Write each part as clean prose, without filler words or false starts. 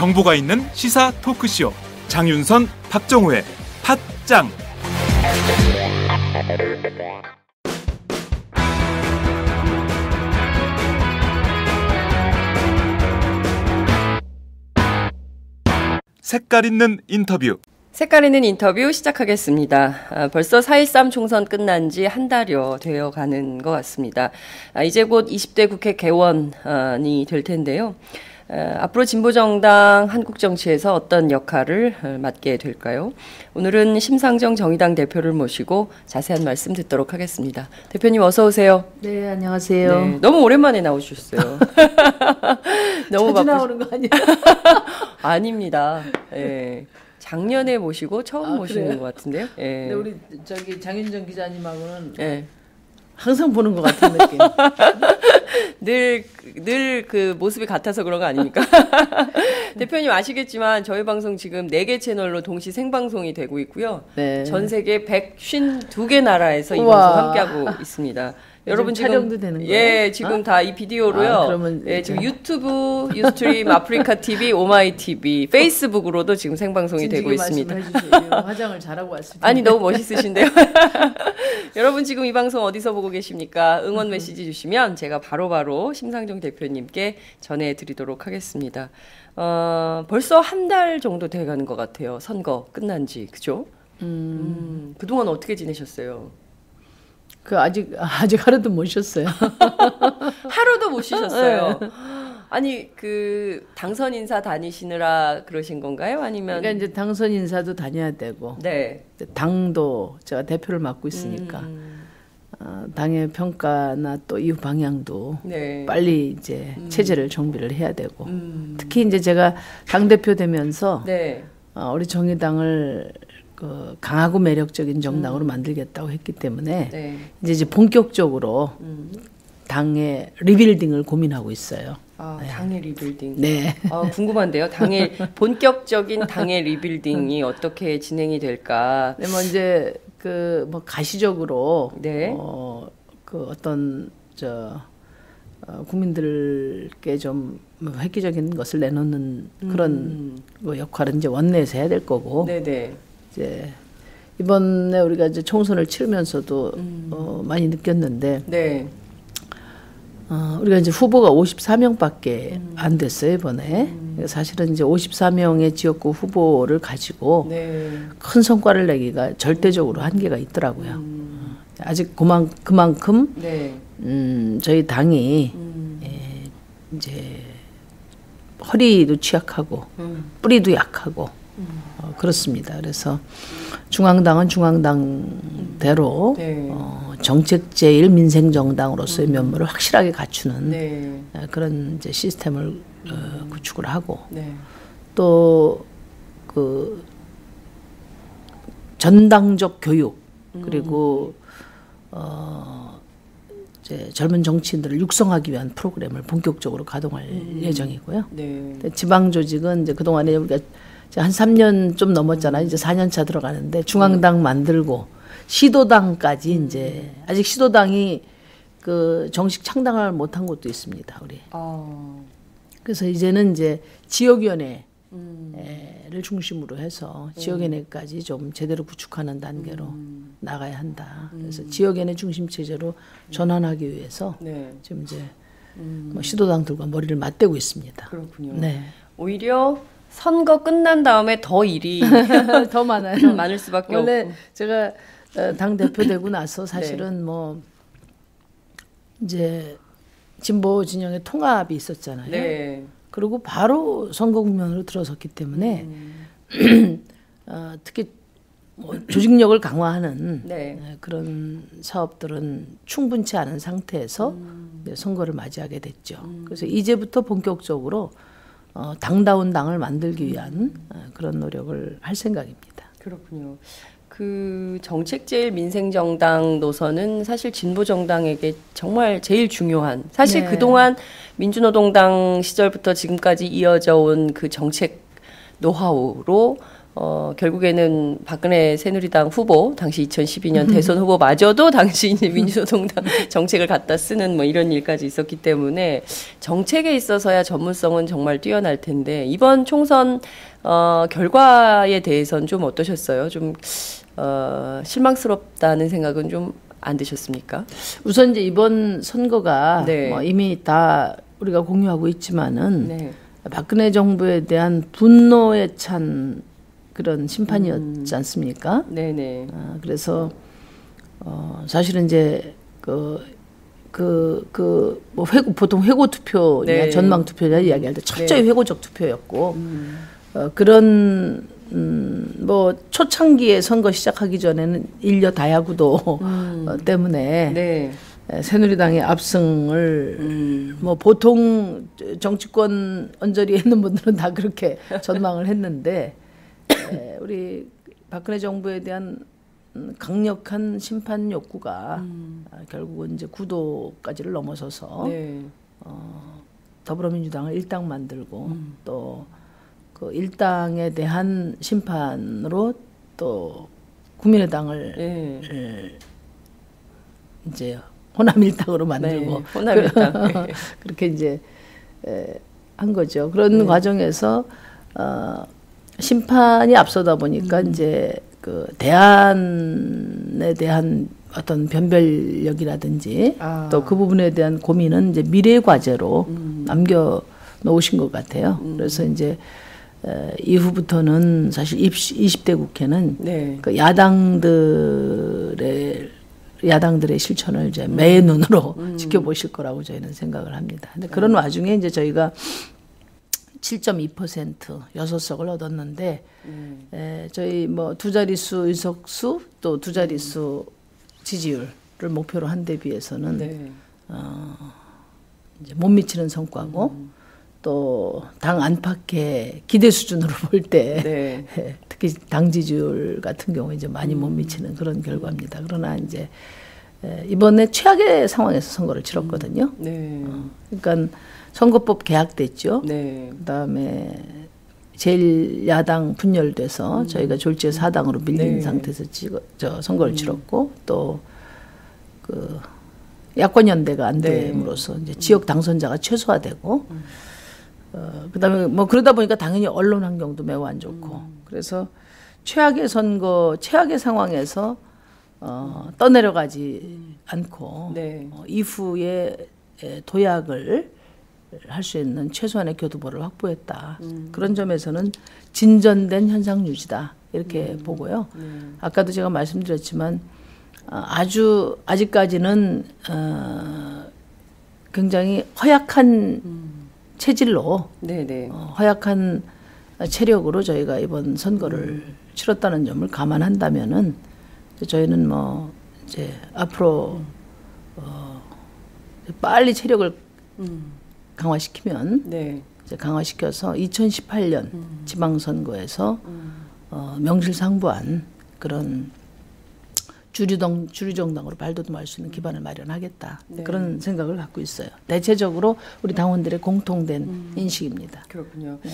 정보가 있는 시사 토크쇼 장윤선, 박정호의 팟짱. 색깔 있는 인터뷰. 색깔 있는 인터뷰 시작하겠습니다. 벌써 4.13 총선 끝난 지 한 달여 되어 가는 것 같습니다. 이제 곧 20대 국회 개원이 될 텐데요. 앞으로 진보정당 한국 정치에서 어떤 역할을 맡게 될까요? 오늘은 심상정 정의당 대표를 모시고 자세한 말씀 듣도록 하겠습니다. 대표님 어서 오세요. 네, 안녕하세요. 네, 너무 오랜만에 나오셨어요. 너무 자주 나오는 거 아니에요? 아닙니다. 네. 작년에 모시고 처음 모시는 것 같은데요. 네. 근데 우리 장윤정 기자님하고는 항상 보는 것 같은 느낌. 늘 그 모습이 같아서 그런 거 아닙니까? 대표님 아시겠지만 저희 방송 지금 4개 채널로 동시 생방송이 되고 있고요. 네. 전 세계 152개 나라에서 이 방송 함께하고 있습니다. 여러분 지금 촬영도 되는 거예요? 예, 지금 다 이 비디오로요. 그러면 예, 지금 유튜브, 유스트림, 아프리카 TV, 오마이 TV, 페이스북으로도 지금 생방송이 되고 있습니다. 화장을 잘하고 왔습니다. 아니 너무 멋있으신데요. 여러분 지금 이 방송 어디서 보고 계십니까? 응원 메시지 주시면 제가 바로바로 심상정 대표님께 전해드리도록 하겠습니다. 벌써 한 달 정도 돼가는 것 같아요. 선거 끝난 지, 그죠? 그동안 어떻게 지내셨어요? 아직 하루도 못 쉬었어요. 하루도 못 쉬셨어요. 아니 당선 인사 다니시느라 그러신 건가요? 아니면 그러니까 이제 당선 인사도 다녀야 되고, 네. 당도 제가 대표를 맡고 있으니까 당의 평가나 또 이후 방향도 네. 빨리 이제 체제를 정비를 해야 되고, 특히 이제 제가 당 대표 되면서 네. 우리 정의당을 강하고 매력적인 정당으로 만들겠다고 했기 때문에 네. 이제 본격적으로 당의 리빌딩을 고민하고 있어요. 네. 당의 리빌딩. 네. 궁금한데요. 본격적인 당의 리빌딩이 어떻게 진행이 될까? 네, 이제 가시적으로 네. 어떤 국민들께 좀 획기적인 것을 내놓는 그런 역할은 이제 원내에서 해야 될 거고. 네네. 이제 이번에 우리가 이제 총선을 치르면서도 많이 느꼈는데, 네. 우리가 이제 후보가 54명밖에 안 됐어요 이번에. 사실은 이제 54명의 지역구 후보를 가지고 네. 큰 성과를 내기가 절대적으로 한계가 있더라고요. 아직 그만큼 네. 저희 당이 이제 허리도 취약하고 뿌리도 약하고. 그렇습니다. 그래서 중앙당은 중앙당대로 네. 정책 제일 민생 정당으로서의 면모를 확실하게 갖추는 네. 그런 이제 시스템을 구축을 하고 네. 또 전당적 교육 그리고 이제 젊은 정치인들을 육성하기 위한 프로그램을 본격적으로 가동할 예정이고요. 네. 지방 조직은 이제 그동안에 우리가 한 3년 좀 넘었잖아요. 이제 4년 차 들어가는데 중앙당 만들고 시도당까지 이제 아직 시도당이 정식 창당을 못한 곳도 있습니다. 우리. 그래서 이제는 이제 지역위원회를 중심으로 해서 지역위원회까지 좀 제대로 구축하는 단계로 나가야 한다. 그래서 지역위원회 중심 체제로 전환하기 위해서 네. 지금 이제 시도당들과 머리를 맞대고 있습니다. 그렇군요. 네. 오히려 선거 끝난 다음에 더 일이 더 많아요. 많을 수밖에 원래 없고. 제가 당 대표 되고 나서 사실은 네. 이제 진보 진영의 통합이 있었잖아요. 네. 그리고 바로 선거 국면으로 들어섰기 때문에 특히 조직력을 강화하는 네. 그런 사업들은 충분치 않은 상태에서 선거를 맞이하게 됐죠. 그래서 이제부터 본격적으로 당다운 당을 만들기 위한 그런 노력을 할 생각입니다. 그렇군요. 정책 제일 민생 정당 노선은 사실 진보 정당에게 정말 제일 중요한, 사실 네. 그동안 민주노동당 시절부터 지금까지 이어져 온 그 정책 노하우로 결국에는 박근혜 새누리당 후보, 당시 2012년 대선 후보마저도 당시 이제 민주노동당 정책을 갖다 쓰는 뭐 이런 일까지 있었기 때문에 정책에 있어서야 전문성은 정말 뛰어날 텐데 이번 총선 결과에 대해서는 좀 어떠셨어요? 좀 실망스럽다는 생각은 좀 안 드셨습니까? 우선 이제 이번 선거가 네. 뭐 이미 다 우리가 공유하고 있지만은 네. 박근혜 정부에 대한 분노에 찬 그런 심판이었지 않습니까? 네네. 그래서 사실은 이제 뭐 보통 회고 투표냐 네. 전망 투표냐 이야기할 때 철저히 네. 회고적 투표였고 그런 뭐 초창기에 선거 시작하기 전에는 인려 다야구도 때문에 네. 새누리당의 압승을 뭐 보통 정치권 언저리에 있는 분들은 다 그렇게 전망을 했는데 우리 박근혜 정부에 대한 강력한 심판 욕구가 결국은 이제 구도까지를 넘어서서 네. 더불어민주당을 일당 만들고 또 그 일당에 대한 심판으로 또 국민의당을 네. 이제 호남일당으로 만들고 네. 호남일당. 그렇게 이제 한 거죠. 그런 과정에서 심판이 앞서다 보니까 이제 그 대안에 대한 어떤 변별력이라든지 또 그 부분에 대한 고민은 이제 미래 과제로 남겨 놓으신 것 같아요. 그래서 이제 이후부터는 사실 20대 국회는 네. 그 야당들의 실천을 이제 매의 눈으로 지켜보실 거라고 저희는 생각을 합니다. 근데 그런 와중에 이제 저희가 7.2% 6석을 얻었는데 저희 뭐 두 자릿수 의석수 또 두 자릿수 지지율을 목표로 한 데 비해서는 네. 이제 못 미치는 성과고 또 당 안팎의 기대 수준으로 볼 때 네. 특히 당 지지율 같은 경우에 이제 많이 못 미치는 그런 결과입니다. 그러나 이제 이번에 최악의 상황에서 선거를 치렀거든요. 네. 그러니까 선거법 개혁됐죠. 네. 그다음에 제1야당 분열돼서 저희가 졸지에 4당으로 밀린 네. 상태에서 선거를 치렀고 또 그 야권 연대가 안 됨으로써 이제 지역 당선자가 최소화되고 그다음에 뭐 그러다 보니까 당연히 언론 환경도 매우 안 좋고 그래서 최악의 선거 최악의 상황에서 떠내려가지 않고 네. 이후에 도약을 할 수 있는 최소한의 교두보를 확보했다. 그런 점에서는 진전된 현상 유지다. 이렇게 보고요. 아까도 제가 말씀드렸지만 아직까지는 굉장히 허약한 체질로 허약한 체력으로 저희가 이번 선거를 치렀다는 점을 감안한다면은 저희는 뭐 이제 앞으로 빨리 체력을 강화시키면 이제 강화시켜서 2018년 지방선거에서 명실상부한 그런 주류정당으로 발돋움할 수 있는 기반을 마련하겠다. 그런 생각을 갖고 있어요. 대체적으로 우리 당원들의 공통된 인식입니다. 그렇군요. 네.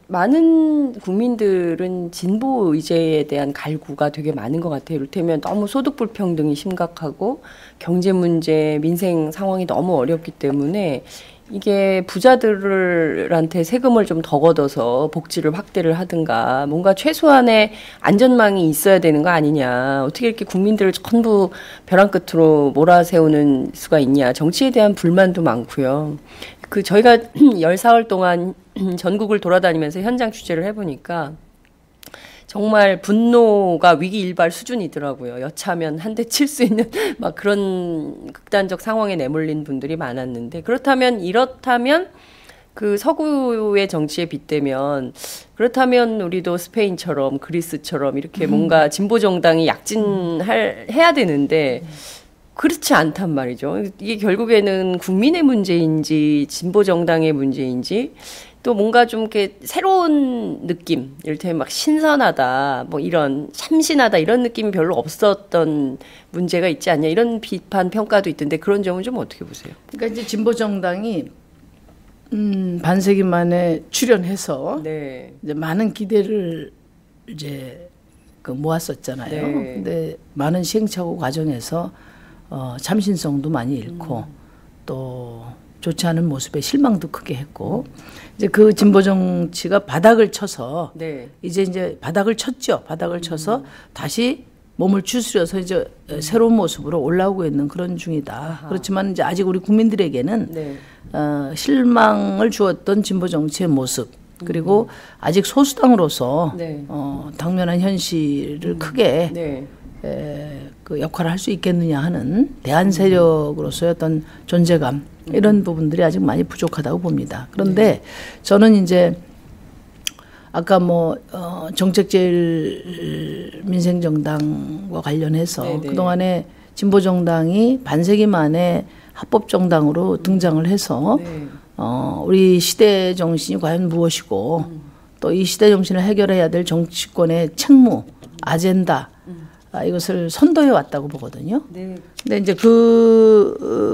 많은 국민들은 진보 의제에 대한 갈구가 되게 많은 것 같아요. 이를테면 너무 소득 불평등이 심각하고 경제 문제, 민생 상황이 너무 어렵기 때문에 이게 부자들한테 세금을 좀 더 걷어서 복지를 확대를 하든가 뭔가 최소한의 안전망이 있어야 되는 거 아니냐. 어떻게 이렇게 국민들을 전부 벼랑 끝으로 몰아세우는 수가 있냐. 정치에 대한 불만도 많고요. 저희가 14월 동안 전국을 돌아다니면서 현장 취재를 해보니까 정말 분노가 위기일발 수준이더라고요. 여차하면 한 대 칠 수 있는 막 그런 극단적 상황에 내몰린 분들이 많았는데 이렇다면 그 서구의 정치에 빗대면 그렇다면 우리도 스페인처럼 그리스처럼 이렇게 뭔가 진보 정당이 약진해야 되는데 그렇지 않단 말이죠. 이게 결국에는 국민의 문제인지 진보 정당의 문제인지 또 뭔가 좀 이렇게 새로운 느낌, 이를테면 막 신선하다, 뭐 이런 참신하다 이런 느낌이 별로 없었던 문제가 있지 않냐 이런 비판 평가도 있던데 그런 점은 좀 어떻게 보세요? 그러니까 이제 진보 정당이 반세기 만에 출연해서 네. 이제 많은 기대를 이제 그 모았었잖아요. 네. 근데 많은 시행착오 과정에서 참신성도 많이 잃고 또 좋지 않은 모습에 실망도 크게 했고 이제 그 진보 정치가 바닥을 쳐서 네. 이제 바닥을 쳤죠. 바닥을 쳐서 다시 몸을 추스려서 이제 새로운 모습으로 올라오고 있는 그런 중이다. 아하. 그렇지만 이제 아직 우리 국민들에게는 네. 실망을 주었던 진보 정치의 모습 그리고 아직 소수당으로서 네. 당면한 현실을 크게 네. 그 역할을 할 수 있겠느냐 하는 대안 세력으로서의 어떤 존재감 이런 부분들이 아직 많이 부족하다고 봅니다. 그런데 저는 이제 아까 정책제일민생정당과 관련해서 네네. 그동안에 진보정당이 반세기 만에 합법정당으로 등장을 해서 네. 우리 시대 정신이 과연 무엇이고 또 이 시대 정신을 해결해야 될 정치권의 책무, 아젠다 이것을 선도해 왔다고 보거든요. 네. 근데 이제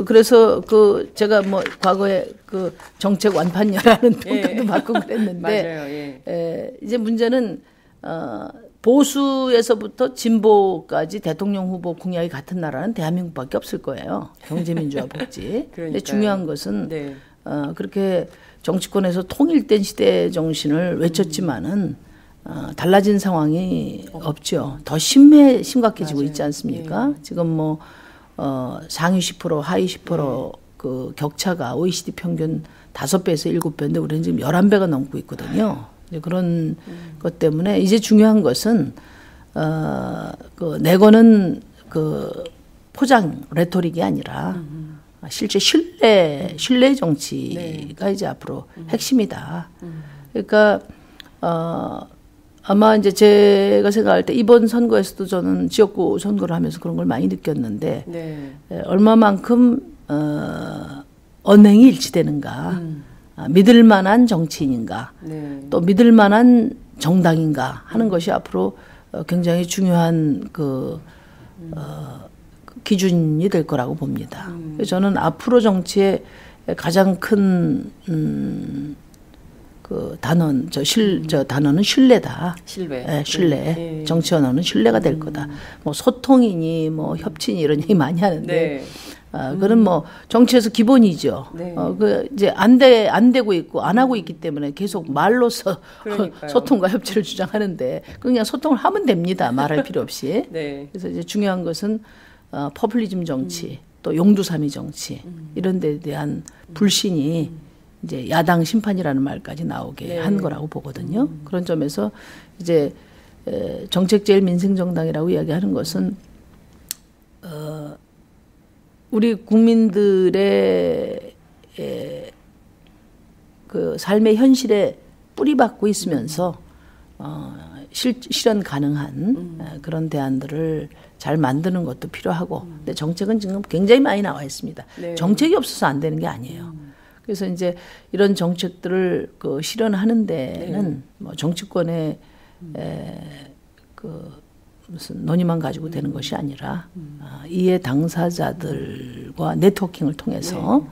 그래서 제가 과거에 그 정책 완판녀라는 평가도 받고 그랬는데 맞아요. 이제 문제는 보수에서부터 진보까지 대통령 후보 공약이 같은 나라는 대한민국밖에 없을 거예요. 경제민주화 복지. 근데 중요한 것은 네. 그렇게 정치권에서 통일된 시대 정신을 외쳤지만은 달라진 상황이 없죠. 더 심각해지고 맞아요. 있지 않습니까? 네. 지금 상위 10% 하위 10% 그 격차가 OECD 평균 5배에서 7배인데 우리는 지금 11배가 넘고 있거든요. 그런 것 때문에 이제 중요한 것은 내거는 그 포장 레토릭이 아니라 실제 신뢰 정치가 네. 이제 앞으로 핵심이다. 그러니까 아마 이제 제가 생각할 때 이번 선거에서도 저는 지역구 선거를 하면서 그런 걸 많이 느꼈는데 네. 얼마만큼 언행이 일치되는가, 믿을 만한 정치인인가, 네. 또 믿을 만한 정당인가 하는 것이 앞으로 굉장히 중요한 기준이 될 거라고 봅니다. 저는 앞으로 정치의 가장 큰 그 단원 저 단어는 신뢰다. 신뢰. 네. 정치 언어는 신뢰가 될 거다. 소통이니 협치니 이런 얘기 많이 하는데 네. 그건 정치에서 기본이죠. 네. 이제 안 되고 있고 안 하고 있기 때문에 계속 말로서 소통과 협치를 주장하는데 그냥 소통을 하면 됩니다. 말할 필요 없이. 네. 그래서 이제 중요한 것은 포퓰리즘 정치, 또 용두사미 정치 이런 데에 대한 불신이 이제 야당 심판이라는 말까지 나오게 네. 한 거라고 보거든요. 그런 점에서 이제 정책제일민생정당이라고 이야기하는 것은 우리 국민들의 그 삶의 현실에 뿌리박고 있으면서 실현 가능한 그런 대안들을 잘 만드는 것도 필요하고 근데 정책은 지금 굉장히 많이 나와 있습니다. 네. 정책이 없어서 안 되는 게 아니에요. 그래서 이제 이런 정책들을 실현하는 데는 정치권의 무슨 논의만 가지고 되는 것이 아니라 이해 당사자들과 네트워킹을 통해서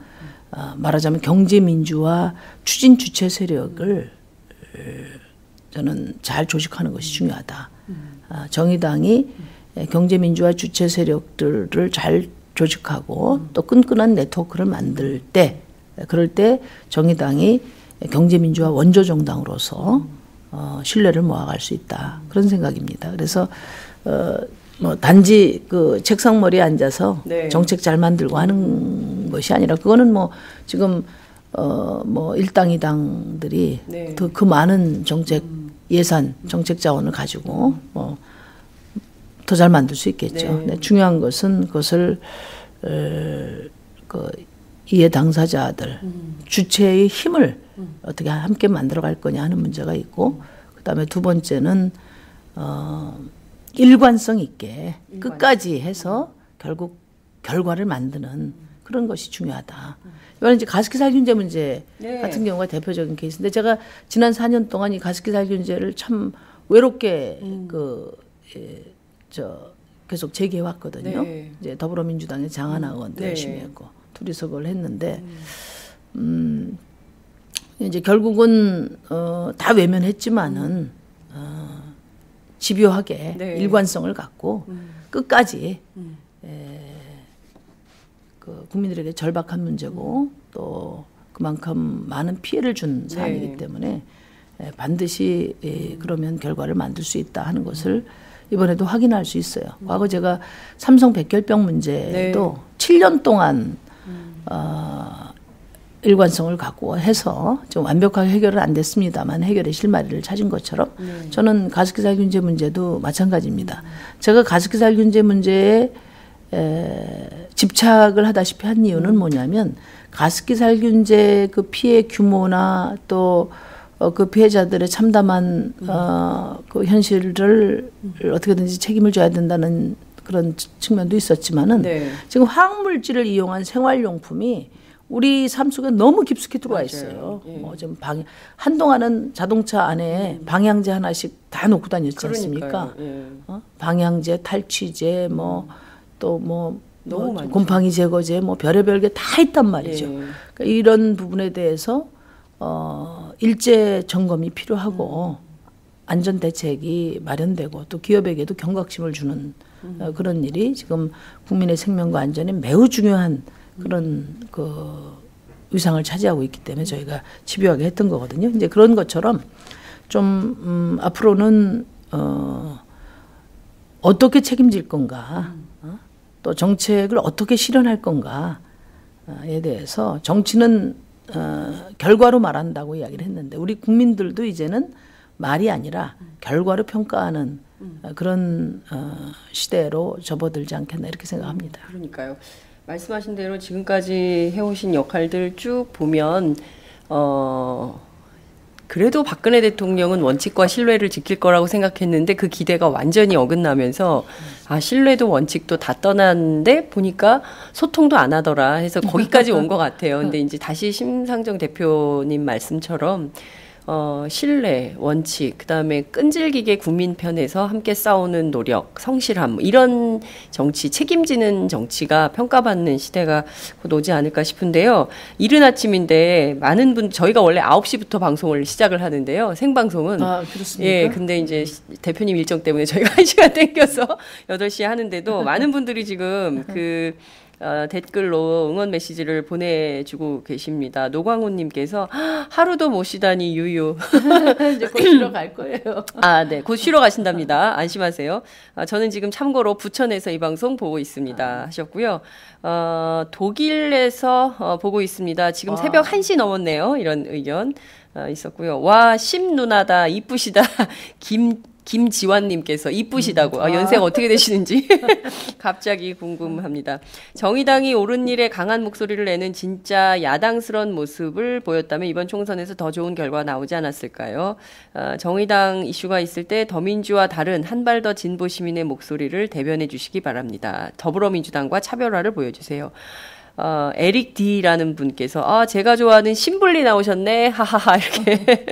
말하자면 경제민주화 추진 주체 세력을 저는 잘 조직하는 것이 중요하다. 정의당이 경제민주화 주체 세력들을 잘 조직하고 또 끈끈한 네트워크를 만들 때 그럴 때 정의당이 경제민주화 원조정당으로서 신뢰를 모아갈 수 있다. 그런 생각입니다. 그래서 단지 그 책상머리에 앉아서 네. 정책 잘 만들고 하는 것이 아니라 그거는 지금 일당 이당들이 네. 그 많은 정책 예산, 정책 자원을 가지고 더 잘 만들 수 있겠죠. 네. 중요한 것은 그것을 이해 당사자들, 주체의 힘을 어떻게 함께 만들어갈 거냐 하는 문제가 있고, 그다음에 두 번째는 일관성 있게 끝까지 해서 결국 결과를 만드는 그런 것이 중요하다. 이번에 이제 가습기 살균제 문제 네. 같은 경우가 대표적인 케이스인데 제가 지난 4년 동안 이 가습기 살균제를 참 외롭게 계속 제기해 왔거든요. 네. 이제 더불어민주당의 장하나 의원도 네. 열심히 했고 둘이서 그걸 했는데 이제 결국은 다 외면했지만은 집요하게 네. 일관성을 갖고 끝까지 그 국민들에게 절박한 문제고 또 그만큼 많은 피해를 준 사안이기 네. 때문에 반드시 그러면 결과를 만들 수 있다 하는 것을 이번에도 확인할 수 있어요. 과거 제가 삼성 백혈병 문제도 7년 동안 일관성을 갖고 해서 좀 완벽하게 해결은 안 됐습니다만 해결의 실마리를 찾은 것처럼 저는 가습기살균제 문제도 마찬가지입니다. 제가 가습기살균제 문제에 집착을 하다시피 한 이유는 뭐냐면 가습기살균제 그 피해 규모나 또 그 피해자들의 참담한 그 현실을 어떻게든지 책임을 져야 된다는 그런 측면도 있었지만은 네. 지금 화학물질을 이용한 생활용품이 우리 삶 속에 너무 깊숙이 들어와 있어요. 예. 좀 한동안은 자동차 안에 방향제 하나씩 다 놓고 다녔지 않습니까? 예. 방향제, 탈취제, 너무 많죠. 곰팡이 제거제, 별의별 게 다 있단 말이죠. 예. 그러니까 이런 부분에 대해서 일제 점검이 필요하고 안전 대책이 마련되고 또 기업에게도 경각심을 주는 그런 일이 지금 국민의 생명과 안전에 매우 중요한 그런 그 위상을 차지하고 있기 때문에 저희가 집요하게 했던 거거든요. 이제 그런 것처럼 좀 앞으로는 어떻게 책임질 건가, 또 정책을 어떻게 실현할 건가에 대해서 정치는 결과로 말한다고 이야기를 했는데 우리 국민들도 이제는 말이 아니라 결과로 평가하는 그런 시대로 접어들지 않겠나 이렇게 생각합니다. 그러니까요. 말씀하신 대로 지금까지 해오신 역할들 쭉 보면 그래도 박근혜 대통령은 원칙과 신뢰를 지킬 거라고 생각했는데 그 기대가 완전히 어긋나면서 신뢰도 원칙도 다 떠났는데 보니까 소통도 안 하더라 해서 거기까지 온 것 같아요. 근데 이제 다시 심상정 대표님 말씀처럼 신뢰, 원칙, 그다음에 끈질기게 국민 편에서 함께 싸우는 노력, 성실함 이런 정치, 책임지는 정치가 평가받는 시대가 곧 오지 않을까 싶은데요. 이른 아침인데 많은 분 저희가 원래 9시부터 방송을 시작을 하는데요. 생방송은 그렇습니까? 예, 근데 이제 대표님 일정 때문에 저희가 1시간 땡겨서 8시에 하는데도 많은 분들이 지금 댓글로 응원 메시지를 보내주고 계십니다. 노광훈님께서 하루도 못 쉬다니 유유. 이제 곧 쉬러 갈 거예요. 네, 곧 쉬러 가신답니다. 안심하세요. 저는 지금 참고로 부천에서 이 방송 보고 있습니다. 하셨고요. 독일에서 보고 있습니다. 지금 새벽 1시 넘었네요. 이런 의견 있었고요. 와, 심 누나다, 이쁘시다. 김지환님께서 이쁘시다고. 연세가 어떻게 되시는지 갑자기 궁금합니다. 정의당이 옳은 일에 강한 목소리를 내는 진짜 야당스러운 모습을 보였다면 이번 총선에서 더 좋은 결과가 나오지 않았을까요? 정의당 이슈가 있을 때 더민주와 다른 한 발 더 진보 시민의 목소리를 대변해 주시기 바랍니다. 더불어민주당과 차별화를 보여주세요. 에릭 D라는 분께서 제가 좋아하는 신불리 나오셨네. 하하하 이렇게.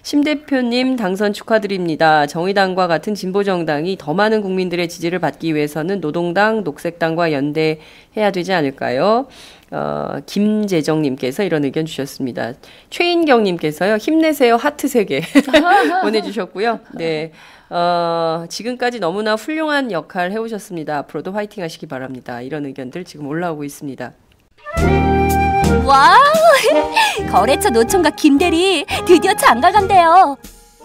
심 대표님 당선 축하드립니다. 정의당과 같은 진보정당이 더 많은 국민들의 지지를 받기 위해서는 노동당, 녹색당과 연대해야 되지 않을까요? 김재정님께서 이런 의견 주셨습니다. 최인경님께서요. 힘내세요. 하트 3개 보내주셨고요. 네, 지금까지 너무나 훌륭한 역할 해오셨습니다. 앞으로도 화이팅 하시기 바랍니다. 이런 의견들 지금 올라오고 있습니다. 와우! 거래처 노총각 김대리 드디어 장가간대요.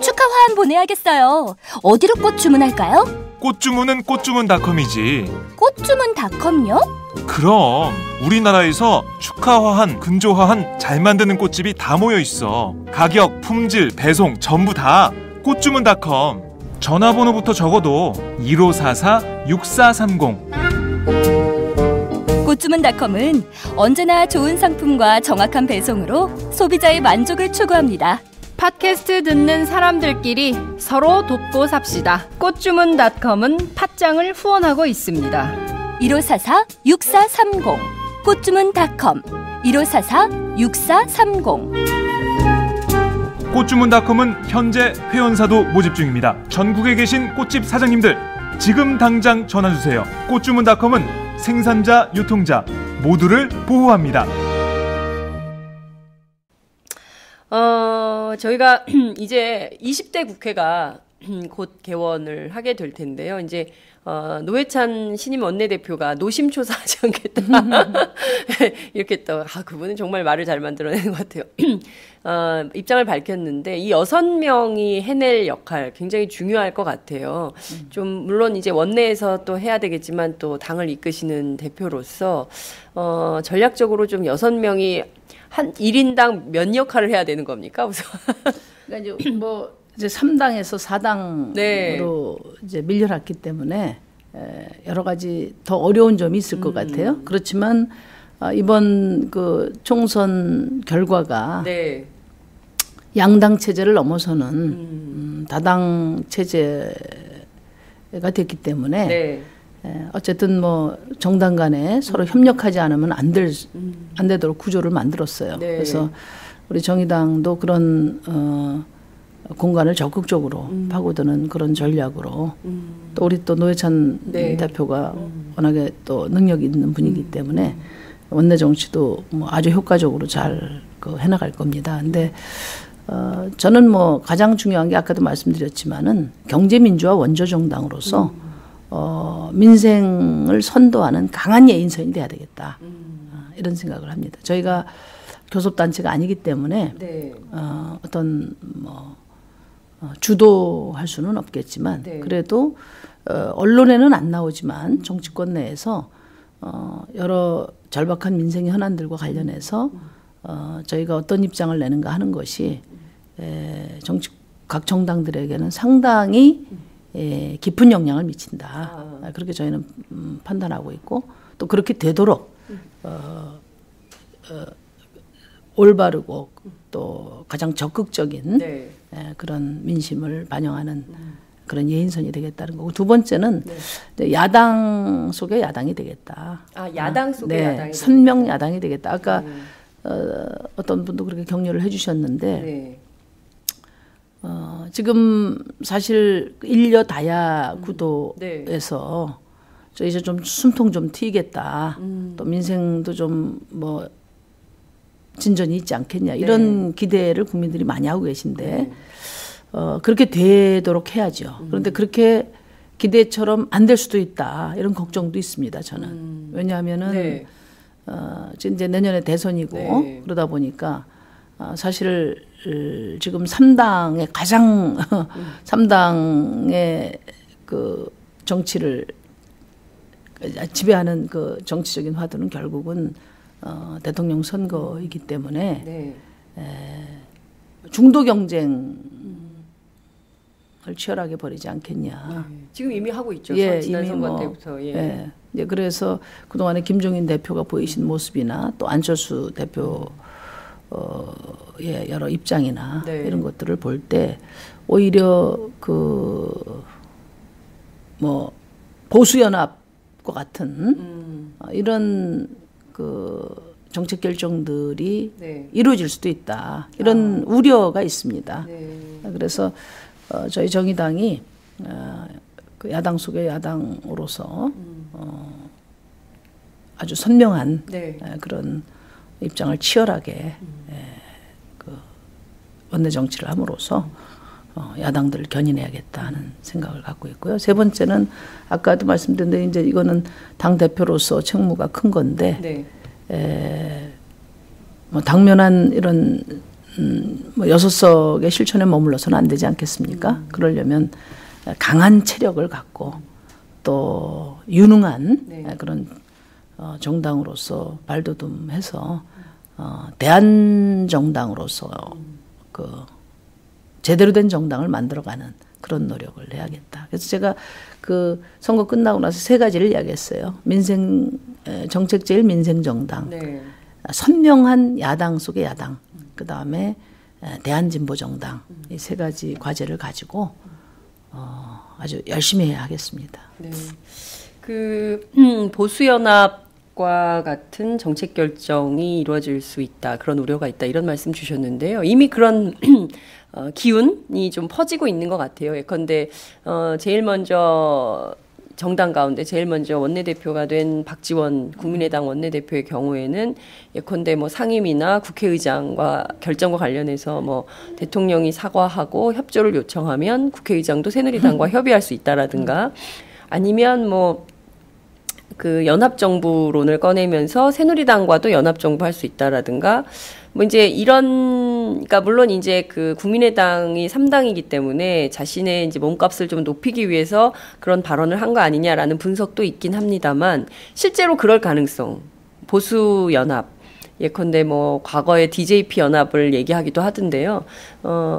축하 화한 보내야겠어요. 어디로 꽃 주문할까요? 꽃 주문은 꽃주문닷컴이지. 꽃주문닷컴요? 그럼 우리나라에서 축하화한, 근조화한 잘 만드는 꽃집이 다 모여 있어. 가격, 품질, 배송 전부 다 꽃주문닷컴. 전화번호부터 적어도 1544-6430. 꽃주문닷컴은 언제나 좋은 상품과 정확한 배송으로 소비자의 만족을 추구합니다. 팟캐스트 듣는 사람들끼리 서로 돕고 삽시다. 꽃주문닷컴은 팟짱을 후원하고 있습니다. 1544-6430 꽃주문닷컴 1544-6430. 꽃주문닷컴은 현재 회원사도 모집 중입니다. 전국에 계신 꽃집 사장님들 지금 당장 전화주세요. 꽃주문닷컴은 생산자, 유통자 모두를 보호합니다. 저희가 이제 20대 국회가 곧 개원을 하게 될 텐데요. 이제 노회찬 신임 원내대표가 노심초사하지 않겠다. 이렇게 또 그분은 정말 말을 잘 만들어내는 것 같아요. 입장을 밝혔는데 이 6명이 해낼 역할 굉장히 중요할 것 같아요. 좀 물론 이제 원내에서 또 해야 되겠지만 또 당을 이끄시는 대표로서 전략적으로 좀 6명이 한 1인당 몇 역할을 해야 되는 겁니까? 우선. 그러니까 이제 3당에서 4당으로 이제 밀려났기 때문에 여러 가지 더 어려운 점이 있을 것 같아요. 그렇지만 이번 그 총선 결과가 양당 체제를 넘어서는 다당 체제가 됐기 때문에 어쨌든 정당 간에 서로 협력하지 않으면 안 되도록 구조를 만들었어요. 그래서 우리 정의당도 그런 공간을 적극적으로 파고드는 그런 전략으로 또 우리 또 노회찬 대표가 워낙에 또 능력이 있는 분이기 때문에 원내 정치도 아주 효과적으로 잘 해나갈 겁니다. 근데 저는 가장 중요한 게 아까도 말씀드렸지만은 경제민주화 원조 정당으로서 민생을 선도하는 강한 예인선이 돼야 되겠다. 이런 생각을 합니다. 저희가 교섭단체가 아니기 때문에 어떤 주도할 수는 없겠지만 그래도 언론에는 안 나오지만 정치권 내에서 여러 절박한 민생 현안들과 관련해서 저희가 어떤 입장을 내는가 하는 것이 각 정당들에게는 상당히 깊은 영향을 미친다. 그렇게 저희는 판단하고 있고 또 그렇게 되도록 올바르고 또 가장 적극적인 그런 민심을 반영하는 그런 예인선이 되겠다는 거고 두 번째는 야당 속의 야당이 되겠다. 야당 속의 야당이 선명 야당이 되겠다. 아까 어떤 분도 그렇게 격려를 해주셨는데 지금 사실 일여 다야 구도에서 저 이제 좀 숨통 좀 트이겠다. 또 민생도 좀 진전이 있지 않겠냐 이런 기대를 국민들이 많이 하고 계신데 그렇게 되도록 해야죠. 그런데 그렇게 기대처럼 안 될 수도 있다 이런 걱정도 있습니다. 저는 왜냐하면은 이제 내년에 대선이고 그러다 보니까 사실 지금 3당의 가장 3당의 그 정치를 지배하는 그 정치적인 화두는 결국은 대통령 선거이기 때문에 중도 경쟁을 치열하게 벌이지 않겠냐. 지금 이미 하고 있죠. 지난 이미 선거 때부터. 그래서 그동안에 김종인 대표가 보이신 모습이나 또 안철수 대표의 여러 입장이나 이런 것들을 볼 때 오히려 보수연합과 같은 이런 정책 결정들이 이루어질 수도 있다. 이런 우려가 있습니다. 그래서 저희 정의당이 그 야당 속의 야당으로서 아주 선명한 그런 입장을 치열하게 원내 정치를 함으로써 야당들을 견인해야겠다 하는 생각을 갖고 있고요. 세 번째는 아까도 말씀드린 대로 이제 이거는 당 대표로서 책무가 큰 건데 당면한 이런 6석의 실천에 머물러서는 안 되지 않겠습니까? 그러려면 강한 체력을 갖고 또 유능한 그런 정당으로서 발돋움해서 대한정당으로서 제대로 된 정당을 만들어가는 그런 노력을 해야겠다. 그래서 제가 그 선거 끝나고 나서 3가지를 이야기했어요. 정책 제일 민생정당, 선명한 야당 속의 야당, 그 다음에 대한진보정당 이 3가지 과제를 가지고 아주 열심히 해야 하겠습니다. 보수연합과 같은 정책 결정이 이루어질 수 있다. 그런 우려가 있다. 이런 말씀 주셨는데요. 이미 그런 기운이 좀 퍼지고 있는 것 같아요. 예컨대 제일 먼저 정당 가운데 제일 먼저 원내대표가 된 박지원 국민의당 원내대표의 경우에는 예컨대 뭐 상임위나 국회의장과 결정과 관련해서 뭐 대통령이 사과하고 협조를 요청하면 국회의장도 새누리당과 협의할 수 있다라든가 아니면 뭐 그 연합정부론을 꺼내면서 새누리당과도 연합정부 할 수 있다라든가 뭐 이제 이런 그러니까 물론 이제 그 국민의당이 3당이기 때문에 자신의 이제 몸값을 좀 높이기 위해서 그런 발언을 한 거 아니냐라는 분석도 있긴 합니다만 실제로 그럴 가능성 보수 연합 예컨대 뭐 과거의 DJP 연합을 얘기하기도 하던데요.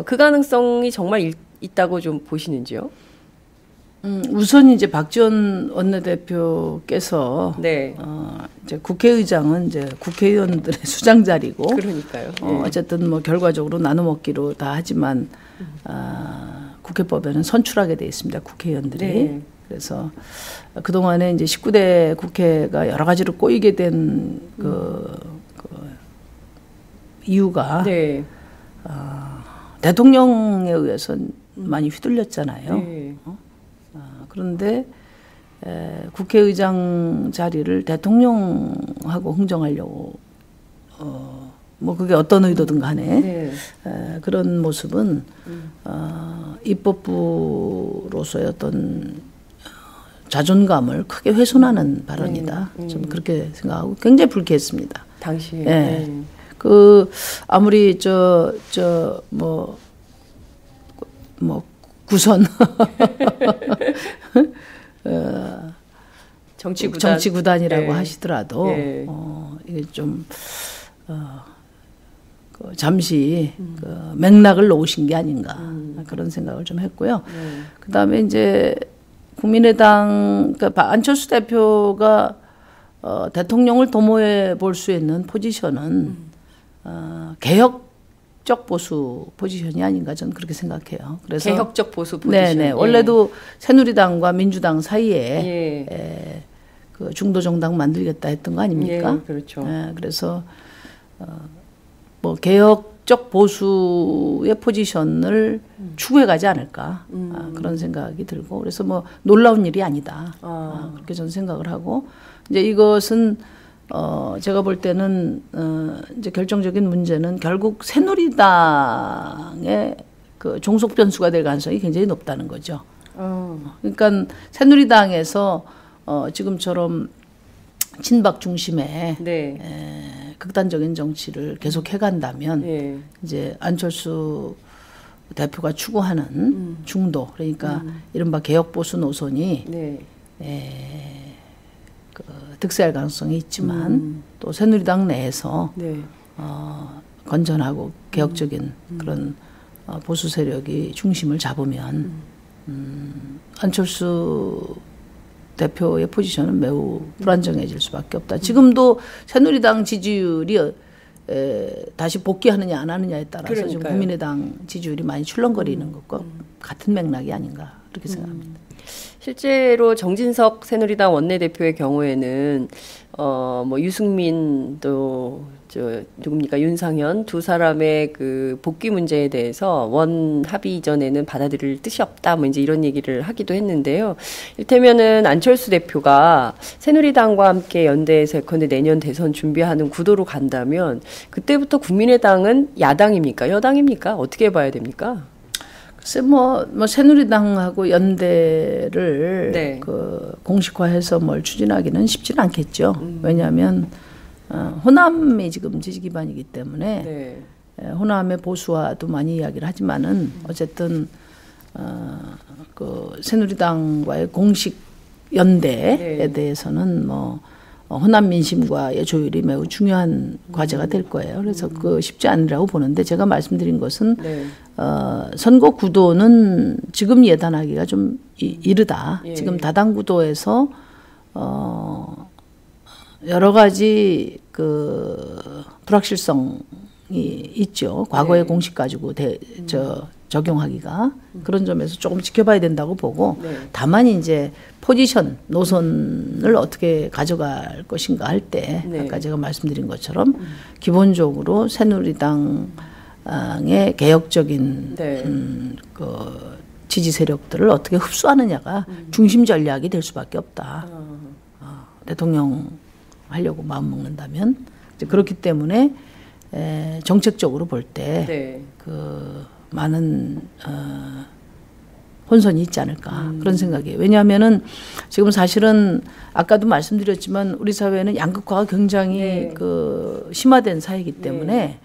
그 가능성이 정말 있다고 좀 보시는지요? 우선 이제 박지원 원내대표께서 네. 이제 국회의장은 이제 국회의원들의 수장 자리고, 그러니까요. 어쨌든 뭐 결과적으로 나눠 먹기로 다 하지만 국회법에는 선출하게 돼 있습니다. 국회의원들이. 네. 그래서 그 동안에 이제 19대 국회가 여러 가지로 꼬이게 된 그 이유가 네. 대통령에 의해서 많이 휘둘렸잖아요. 네. 그런데 국회의장 자리를 대통령하고 흥정하려고 뭐 그게 어떤 의도든 간에 네. 그런 모습은 입법부로서의 어떤 자존감을 크게 훼손하는 발언이다. 저는 그렇게 생각하고 굉장히 불쾌했습니다. 당시에. 네. 그 아무리 뭐 구선 정치구단이라고 네. 하시더라도 네. 이게 좀 잠시 그 맥락을 놓으신 게 아닌가 그런 생각을 좀 했고요. 그다음에 이제 국민의당 그러니까 안철수 대표가 대통령을 도모해 볼 수 있는 포지션은 개혁적 보수 포지션이 아닌가 저는 그렇게 생각해요. 그래서 개혁적 보수 포지션. 네네. 원래도 새누리당과 민주당 사이에 그 중도 정당 만들겠다 했던 거 아닙니까? 예, 그렇죠. 그래서 뭐 개혁적 보수의 포지션을 추구해가지 않을까 그런 생각이 들고 그래서 뭐 놀라운 일이 아니다. 그렇게 저는 생각을 하고 이제 이것은 제가 볼 때는 이제 결정적인 문제는 결국 새누리당의 그 종속 변수가 될 가능성이 굉장히 높다는 거죠. 그러니까 새누리당에서 지금처럼 친박 중심의 네. 극단적인 정치를 계속 해간다면 네. 이제 안철수 대표가 추구하는 중도 그러니까 이른바 개혁 보수 노선이 네. 그 득세할 가능성이 있지만 또 새누리당 내에서 네. 건전하고 개혁적인 그런 보수 세력이 중심을 잡으면 안철수 대표의 포지션은 매우 불안정해질 수밖에 없다. 지금도 새누리당 지지율이 다시 복귀하느냐 안 하느냐에 따라서 그러니까요. 지금 국민의당 지지율이 많이 출렁거리는 것과 같은 맥락이 아닌가 그렇게 생각합니다. 실제로 정진석 새누리당 원내대표의 경우에는 뭐 유승민 누굽니까 윤상현 두 사람의 그 복귀 문제에 대해서 원 합의 이전에는 받아들일 뜻이 없다 뭐 이제 이런 얘기를 하기도 했는데요. 이를테면은 안철수 대표가 새누리당과 함께 연대해서 예컨대 내년 대선 준비하는 구도로 간다면 그때부터 국민의당은 야당입니까 여당입니까 어떻게 봐야 됩니까? 글쎄 뭐 새누리당하고 연대를 네. 그 공식화해서 뭘 추진하기는 쉽지는 않겠죠. 왜냐하면 호남이 지금 지지 기반이기 때문에 네. 호남의 보수화도 많이 이야기를 하지만은 어쨌든 그 새누리당과의 공식 연대에 네. 대해서는 뭐 호남 민심과의 조율이 매우 중요한 과제가 될 거예요. 그래서 그 쉽지 않으라고 보는데 제가 말씀드린 것은 네. 선거 구도는 지금 예단하기가 좀 이르다. 예. 지금 다당 구도에서 여러 가지 그 불확실성이 있죠. 과거의 네. 공식 가지고 적용하기가 그런 점에서 조금 지켜봐야 된다고 보고 네. 다만 이제 포지션 노선을 어떻게 가져갈 것인가 할 때 네. 아까 제가 말씀드린 것처럼 기본적으로 새누리당의 개혁적인 네. 그 지지 세력들을 어떻게 흡수하느냐가 중심 전략이 될 수밖에 없다. 대통령 하려고 마음 먹는다면 이제 그렇기 때문에 정책적으로 볼 때 그 많은 혼선이 있지 않을까 그런 생각이에요. 왜냐하면은 지금 사실은 아까도 말씀드렸지만 우리 사회는 양극화가 굉장히 그 심화된 사회이기 때문에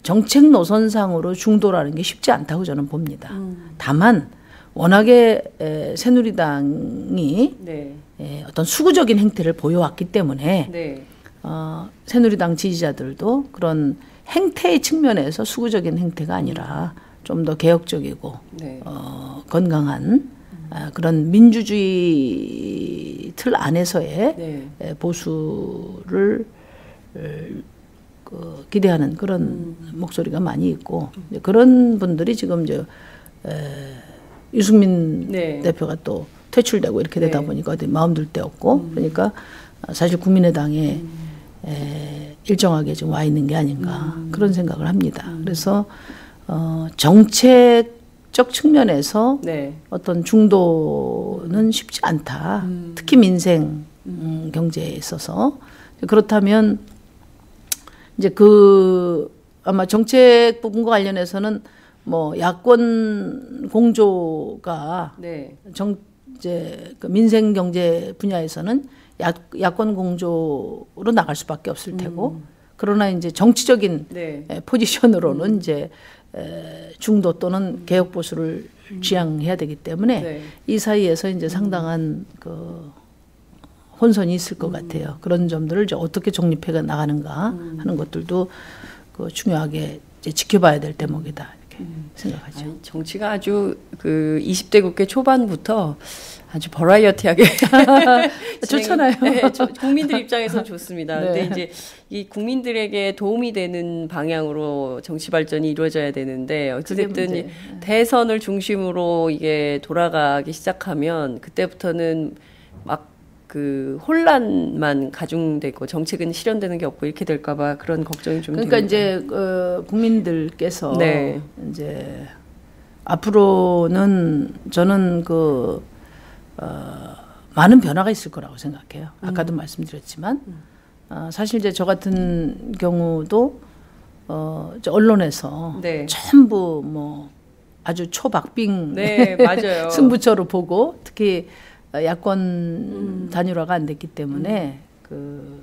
정책 노선상으로 중도라는 게 쉽지 않다고 저는 봅니다. 다만 워낙에 새누리당이 어떤 수구적인 행태를 보여왔기 때문에 새누리당 지지자들도 그런 행태의 측면에서 수구적인 행태가 아니라 좀 더 개혁적이고 건강한 그런 민주주의 틀 안에서의 보수를 기대하는 그런 목소리가 많이 있고 그런 분들이 지금 유승민 대표가 또 퇴출되고 이렇게 되다 보니까 어디 마음 둘 데 없고 그러니까 사실 국민의당에 일정하게 좀 와 있는 게 아닌가 그런 생각을 합니다. 그래서 정책적 측면에서 어떤 중도는 쉽지 않다. 특히 민생 경제에 있어서 그렇다면 이제 그 아마 정책 부분과 관련해서는 뭐 야권 공조가 이제 그 민생 경제 분야에서는 야권 공조로 나갈 수밖에 없을 테고 그러나 이제 정치적인 포지션으로는 이제 중도 또는 개혁 보수를 지향해야 되기 때문에 이 사이에서 이제 상당한 그 혼선이 있을 것 같아요. 그런 점들을 이제 어떻게 정립해 나가는가 하는 것들도 그 중요하게 이제 지켜봐야 될 대목이다 이렇게 생각하죠. 아니, 정치가 아주 그 20대 국회 초반부터 아주 버라이어티하게 좋잖아요. 국민들 입장에서 좋습니다. 근데 이제 이 국민들에게 도움이 되는 방향으로 정치 발전이 이루어져야 되는데 어찌됐든 대선을 중심으로 이게 돌아가기 시작하면 그때부터는 막 그 혼란만 가중되고 정책은 실현되는 게 없고 이렇게 될까봐 그런 걱정이 좀 그러니까 됩니다. 이제 국민들께서 이제 앞으로는 저는 그 많은 변화가 있을 거라고 생각해요. 아까도 말씀드렸지만 사실 이제 저 같은 경우도 언론에서 전부 뭐 아주 초박빙 맞아요. 승부처로 보고 특히 야권 단일화가 안 됐기 때문에 그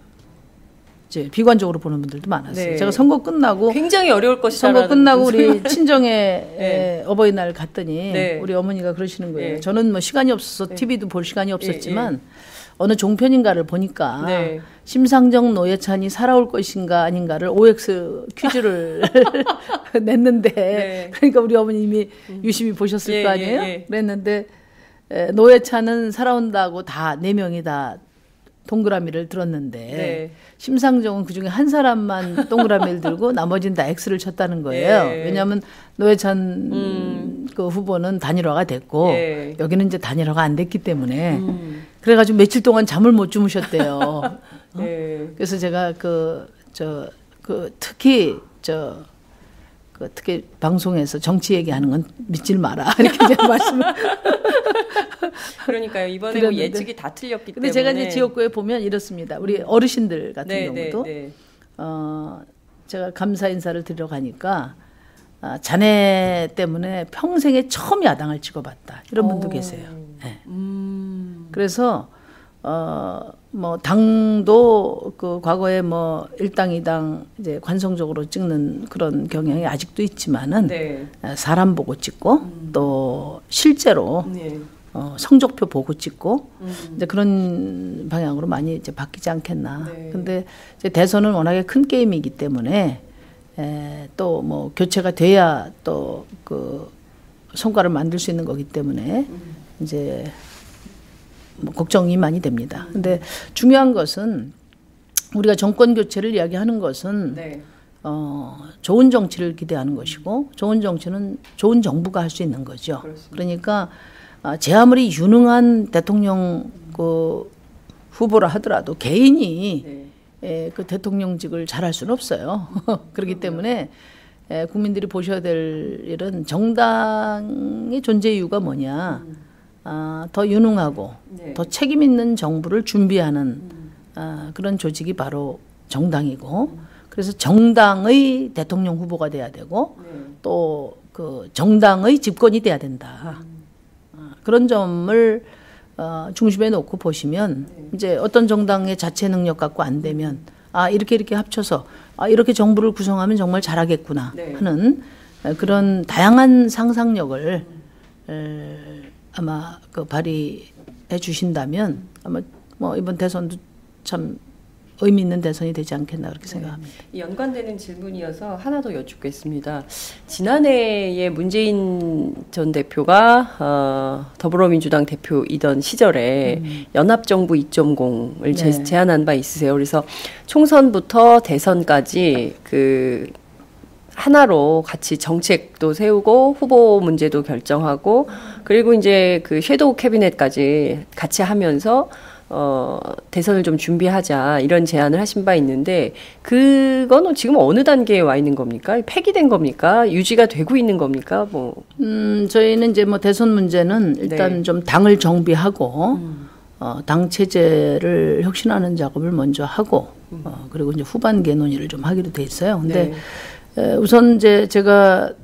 이제 비관적으로 보는 분들도 많았어요. 제가 선거 끝나고 굉장히 어려울 것이다. 선거 끝나고 우리 친정에 어버이날 갔더니 우리 어머니가 그러시는 거예요. 저는 뭐 시간이 없어서 TV도 볼 시간이 없었지만 어느 종편인가를 보니까 심상정 노회찬이 살아올 것인가 아닌가를 OX 퀴즈를 냈는데 그러니까 우리 어머님이 유심히 보셨을 거 아니에요? 그랬는데 노회찬은 살아온다고 다 4명이 다 동그라미를 들었는데 심상정은 그중에 한 사람만 동그라미를 들고 나머지는 다 X를 쳤다는 거예요. 왜냐하면 노회찬 그 후보는 단일화가 됐고 여기는 이제 단일화가 안 됐기 때문에 그래가지고 며칠 동안 잠을 못 주무셨대요. 그래서 제가 특히 특히 방송에서 정치 얘기하는 건 믿질 마라 이렇게 제가 말씀을 그러니까요. 이번에 뭐 예측이 다 틀렸기 근데 때문에. 제가 이제 지역구에 보면 이렇습니다. 우리 어르신들 같은 경우도 제가 감사 인사를 드리러 가니까 자네 때문에 평생에 처음 야당을 찍어봤다 이런 분도 계세요. 그래서 뭐 당도 그 과거에 뭐 1당 2당 이제 관성적으로 찍는 그런 경향이 아직도 있지만은 사람 보고 찍고 또 실제로 성적표 보고 찍고 이제 그런 방향으로 많이 이제 바뀌지 않겠나. 근데 이제 대선은 워낙에 큰 게임이기 때문에 또 뭐 교체가 돼야 또 그 성과를 만들 수 있는 거기 때문에 이제 뭐 걱정이 많이 됩니다. 근데 중요한 것은 우리가 정권 교체를 이야기하는 것은 좋은 정치를 기대하는 것이고 좋은 정치는 좋은 정부가 할 수 있는 거죠. 그러니까 제 아무리 유능한 대통령 그 후보라 하더라도 개인이 그 대통령직을 잘할 수는 없어요. 그렇기 때문에 국민들이 보셔야 될 일은 정당의 존재 이유가 뭐냐. 더 유능하고 네. 더 책임 있는 정부를 준비하는 그런 조직이 바로 정당이고 그래서 정당의 대통령 후보가 돼야 되고 또 그 정당의 집권이 돼야 된다. 그런 점을 중심에 놓고 보시면 이제 어떤 정당의 자체 능력 갖고 안 되면 이렇게 합쳐서 이렇게 정부를 구성하면 정말 잘하겠구나 하는 그런 다양한 상상력을 아마 그 발휘해 주신다면 아마 뭐 이번 대선도 참 의미 있는 대선이 되지 않겠나 그렇게 생각합니다. 연관되는 질문이어서 하나 더 여쭙겠습니다. 지난해에 문재인 전 대표가 더불어민주당 대표이던 시절에 연합정부 2.0을 제안한 바 있으세요. 그래서 총선부터 대선까지 그 하나로 같이 정책도 세우고 후보 문제도 결정하고 그리고 이제 그 섀도우 캐비넷까지 같이 하면서 대선을 좀 준비하자 이런 제안을 하신 바 있는데 그건 지금 어느 단계에 와 있는 겁니까? 폐기된 겁니까? 유지가 되고 있는 겁니까? 뭐 저희는 이제 뭐 대선 문제는 일단 좀 당을 정비하고 당 체제를 혁신하는 작업을 먼저 하고 그리고 이제 후반기에 논의를 좀 하기로 돼 있어요. 근데 우선 이제 제가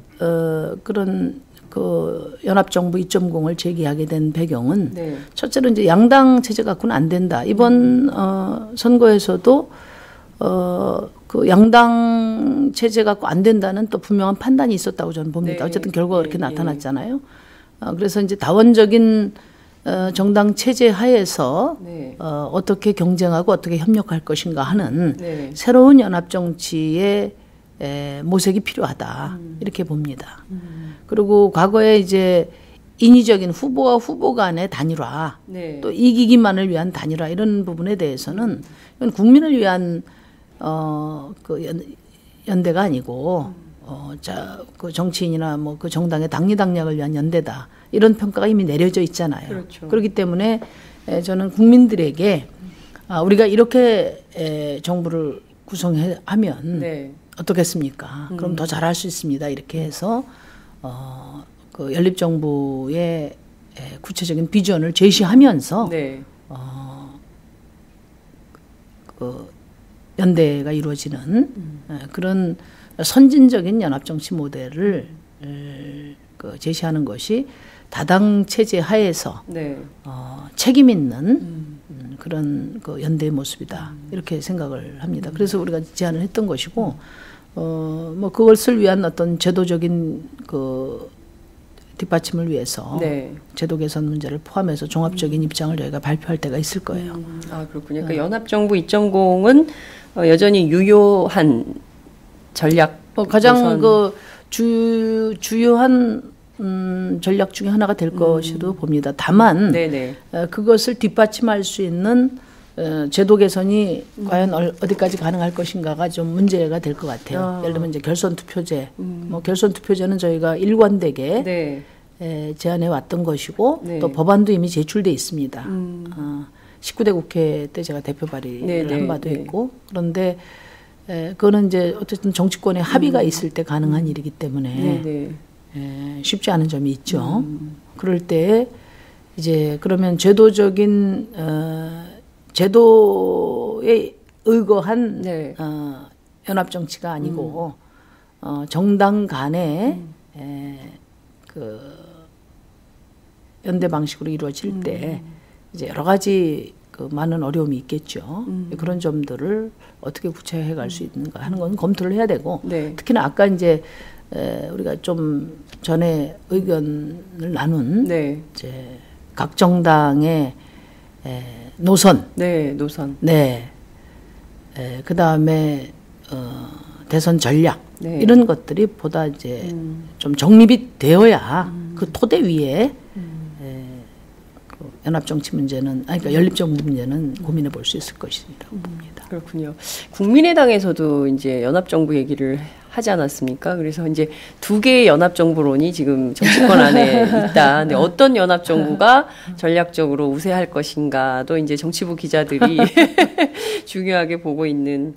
그런 그 연합정부 2.0을 제기하게 된 배경은 첫째로 이제 양당 체제 갖고는 안 된다. 이번 선거에서도 그 양당 체제 갖고 안 된다는 또 분명한 판단이 있었다고 저는 봅니다. 어쨌든 결과가 그렇게 나타났잖아요. 그래서 이제 다원적인 정당 체제 하에서 어떻게 경쟁하고 어떻게 협력할 것인가 하는 새로운 연합 정치의 모색이 필요하다 이렇게 봅니다. 그리고 과거에 이제 인위적인 후보와 후보 간의 단일화, 또 이기기만을 위한 단일화 이런 부분에 대해서는 이건 국민을 위한 그 연대가 아니고 그 정치인이나 뭐 그 정당의 당리당략을 위한 연대다 이런 평가가 이미 내려져 있잖아요. 그렇죠. 그렇기 때문에 저는 국민들에게 우리가 이렇게 정부를 구성하면 어떻겠습니까? 그럼 더 잘할 수 있습니다. 이렇게 해서 그 연립정부의 구체적인 비전을 제시하면서 그 연대가 이루어지는 그런 선진적인 연합정치 모델을 그 제시하는 것이 다당 체제 하에서 책임 있는 그런 그 연대의 모습이다 이렇게 생각을 합니다. 그래서 우리가 제안을 했던 것이고 뭐 그것을 위한 어떤 제도적인 그 뒷받침을 위해서 제도 개선 문제를 포함해서 종합적인 입장을 저희가 발표할 때가 있을 거예요. 그렇군요. 그러니까 연합정부 2.0은 여전히 유효한 전략 가장 그 주요한 전략 중에 하나가 될 것으로 봅니다. 다만 그것을 뒷받침할 수 있는 제도 개선이 과연 어디까지 가능할 것인가가 좀 문제가 될 것 같아요. 예를 들면 이제 결선 투표제, 뭐 결선 투표제는 저희가 일관되게 제안해 왔던 것이고 또 법안도 이미 제출돼 있습니다. 19대 국회 때 제가 대표 발의를 한 바도 있고 그런데 그거는 이제 어쨌든 정치권의 합의가 있을 때 가능한 일이기 때문에 쉽지 않은 점이 있죠. 그럴 때 이제 그러면 제도적인 제도에 의거한 연합 정치가 아니고 정당 간의 그 연대 방식으로 이루어질 때 이제 여러 가지 그 많은 어려움이 있겠죠. 그런 점들을 어떻게 구체화해 갈 수 있는가 하는 건 검토를 해야 되고 특히나 아까 이제 우리가 좀 전에 의견을 나눈 이제 각 정당의 노선, 노선, 그 다음에 대선 전략 이런 것들이 보다 이제 좀 정립이 되어야 그 토대 위에 그 연합정치 문제는 그러니까 연립정부 문제는 고민해 볼 수 있을 것이라고 봅니다. 그렇군요. 국민의당에서도 이제 연합정부 얘기를 하지 않았습니까? 그래서 이제 2개의 연합정부론이 지금 정치권 안에 있다. 근데 어떤 연합정부가 전략적으로 우세할 것인가도 이제 정치부 기자들이 중요하게 보고 있는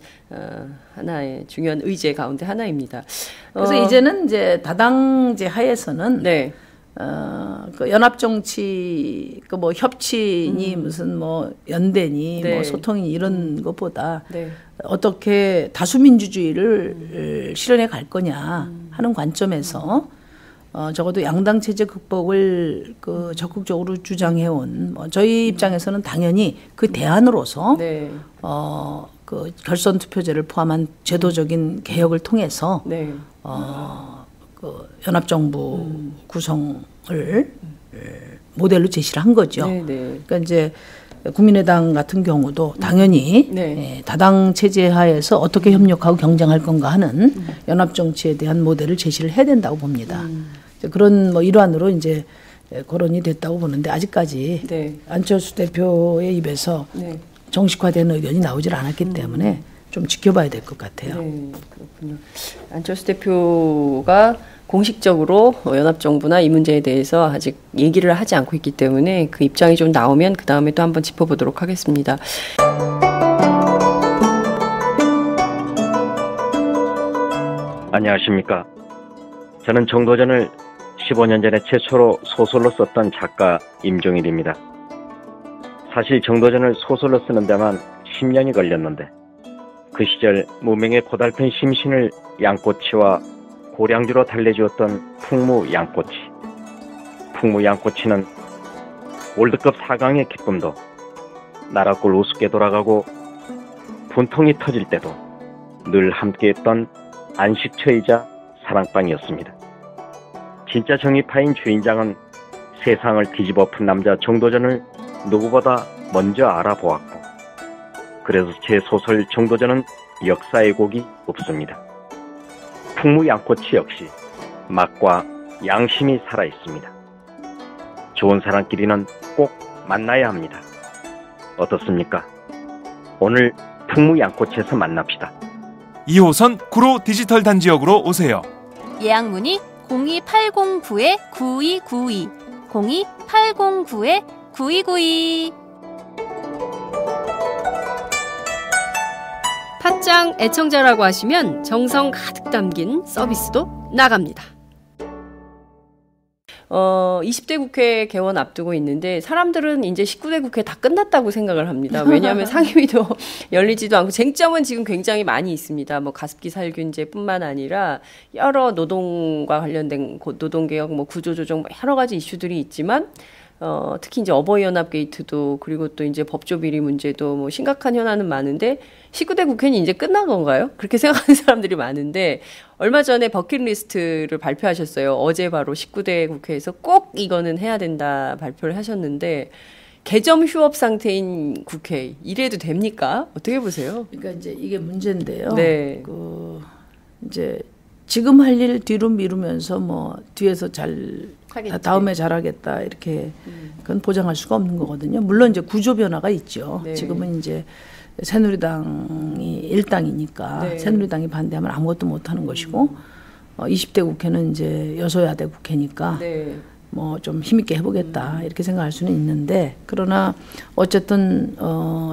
하나의 중요한 의제 가운데 하나입니다. 그래서 이제는 이제 다당제 하에서는 네. 그 연합정치, 그 뭐 협치니 무슨 뭐 연대니 네. 뭐 소통이니 이런 것보다 네. 어떻게 다수민주주의를 실현해 갈 거냐 하는 관점에서 적어도 양당 체제 극복을 그 적극적으로 주장해온 뭐 저희 입장에서는 당연히 그 대안으로서 네. 그 결선 투표제를 포함한 제도적인 개혁을 통해서 네. 그 연합정부 구성을 모델로 제시를 한 거죠. 네, 네. 그러니까 이제 국민의당 같은 경우도 당연히 네. 다당 체제 하에서 어떻게 협력하고 경쟁할 건가 하는 연합정치에 대한 모델을 제시를 해야 된다고 봅니다. 이제 그런 뭐 일환으로 이제 거론이 됐다고 보는데 아직까지 네. 안철수 대표의 입에서 네. 정식화된 의견이 나오질 않았기 때문에 좀 지켜봐야 될 것 같아요. 네, 그렇군요. 안철수 대표가 공식적으로 연합정부나 이 문제에 대해서 아직 얘기를 하지 않고 있기 때문에 그 입장이 좀 나오면 그 다음에 또 한번 짚어보도록 하겠습니다. 안녕하십니까. 저는 정도전을 15년 전에 최초로 소설로 썼던 작가 임종일입니다. 사실 정도전을 소설로 쓰는 데만 10년이 걸렸는데 그 시절 무명의 고달픈 심신을 양꼬치와 고량주로 달래주었던 풍무 양꼬치. 풍무 양꼬치는 월드컵 4강의 기쁨도 나라골 우습게 돌아가고 분통이 터질 때도 늘 함께했던 안식처이자 사랑방이었습니다. 진짜 정의파인 주인장은 세상을 뒤집어푼 남자 정도전을 누구보다 먼저 알아보았고 그래서 제 소설 정도전은 역사의 곡이 없습니다. 풍무 양꼬치 역시 맛과 양심이 살아있습니다. 좋은 사람끼리는 꼭 만나야 합니다. 어떻습니까? 오늘 풍무 양꼬치에서 만납시다. 2호선 구로 디지털 단지역으로 오세요. 예약 문의 02809-9292 02809-9292. 팟짱 애청자라고 하시면 정성 가득 담긴 서비스도 나갑니다. 20대 국회 개원 앞두고 있는데 사람들은 이제 19대 국회 다 끝났다고 생각을 합니다. 왜냐하면 상임위도 열리지도 않고 쟁점은 지금 굉장히 많이 있습니다. 뭐 가습기 살균제뿐만 아니라 여러 노동과 관련된 노동개혁, 뭐 구조조정 여러 가지 이슈들이 있지만 특히 이제 어버이연합 게이트도 그리고 또 이제 법조비리 문제도 뭐 심각한 현안은 많은데 19대 국회는 이제 끝난 건가요? 그렇게 생각하는 사람들이 많은데 얼마 전에 버킷리스트를 발표하셨어요. 어제 바로 19대 국회에서 꼭 이거는 해야 된다 발표를 하셨는데 개점 휴업 상태인 국회 이래도 됩니까? 어떻게 보세요? 그러니까 이제 이게 문제인데요. 네. 그 이제 지금 할 일 뒤로 미루면서 뭐 뒤에서 잘 하겠지. 다음에 잘하겠다 이렇게 그건 보장할 수가 없는 거거든요. 물론 이제 구조 변화가 있죠. 네. 지금은 이제 새누리당이 일당이니까 네. 새누리당이 반대하면 아무것도 못 하는 것이고 20대 국회는 이제 여소야대 국회니까 네. 뭐 좀 힘있게 해보겠다 이렇게 생각할 수는 있는데 그러나 어쨌든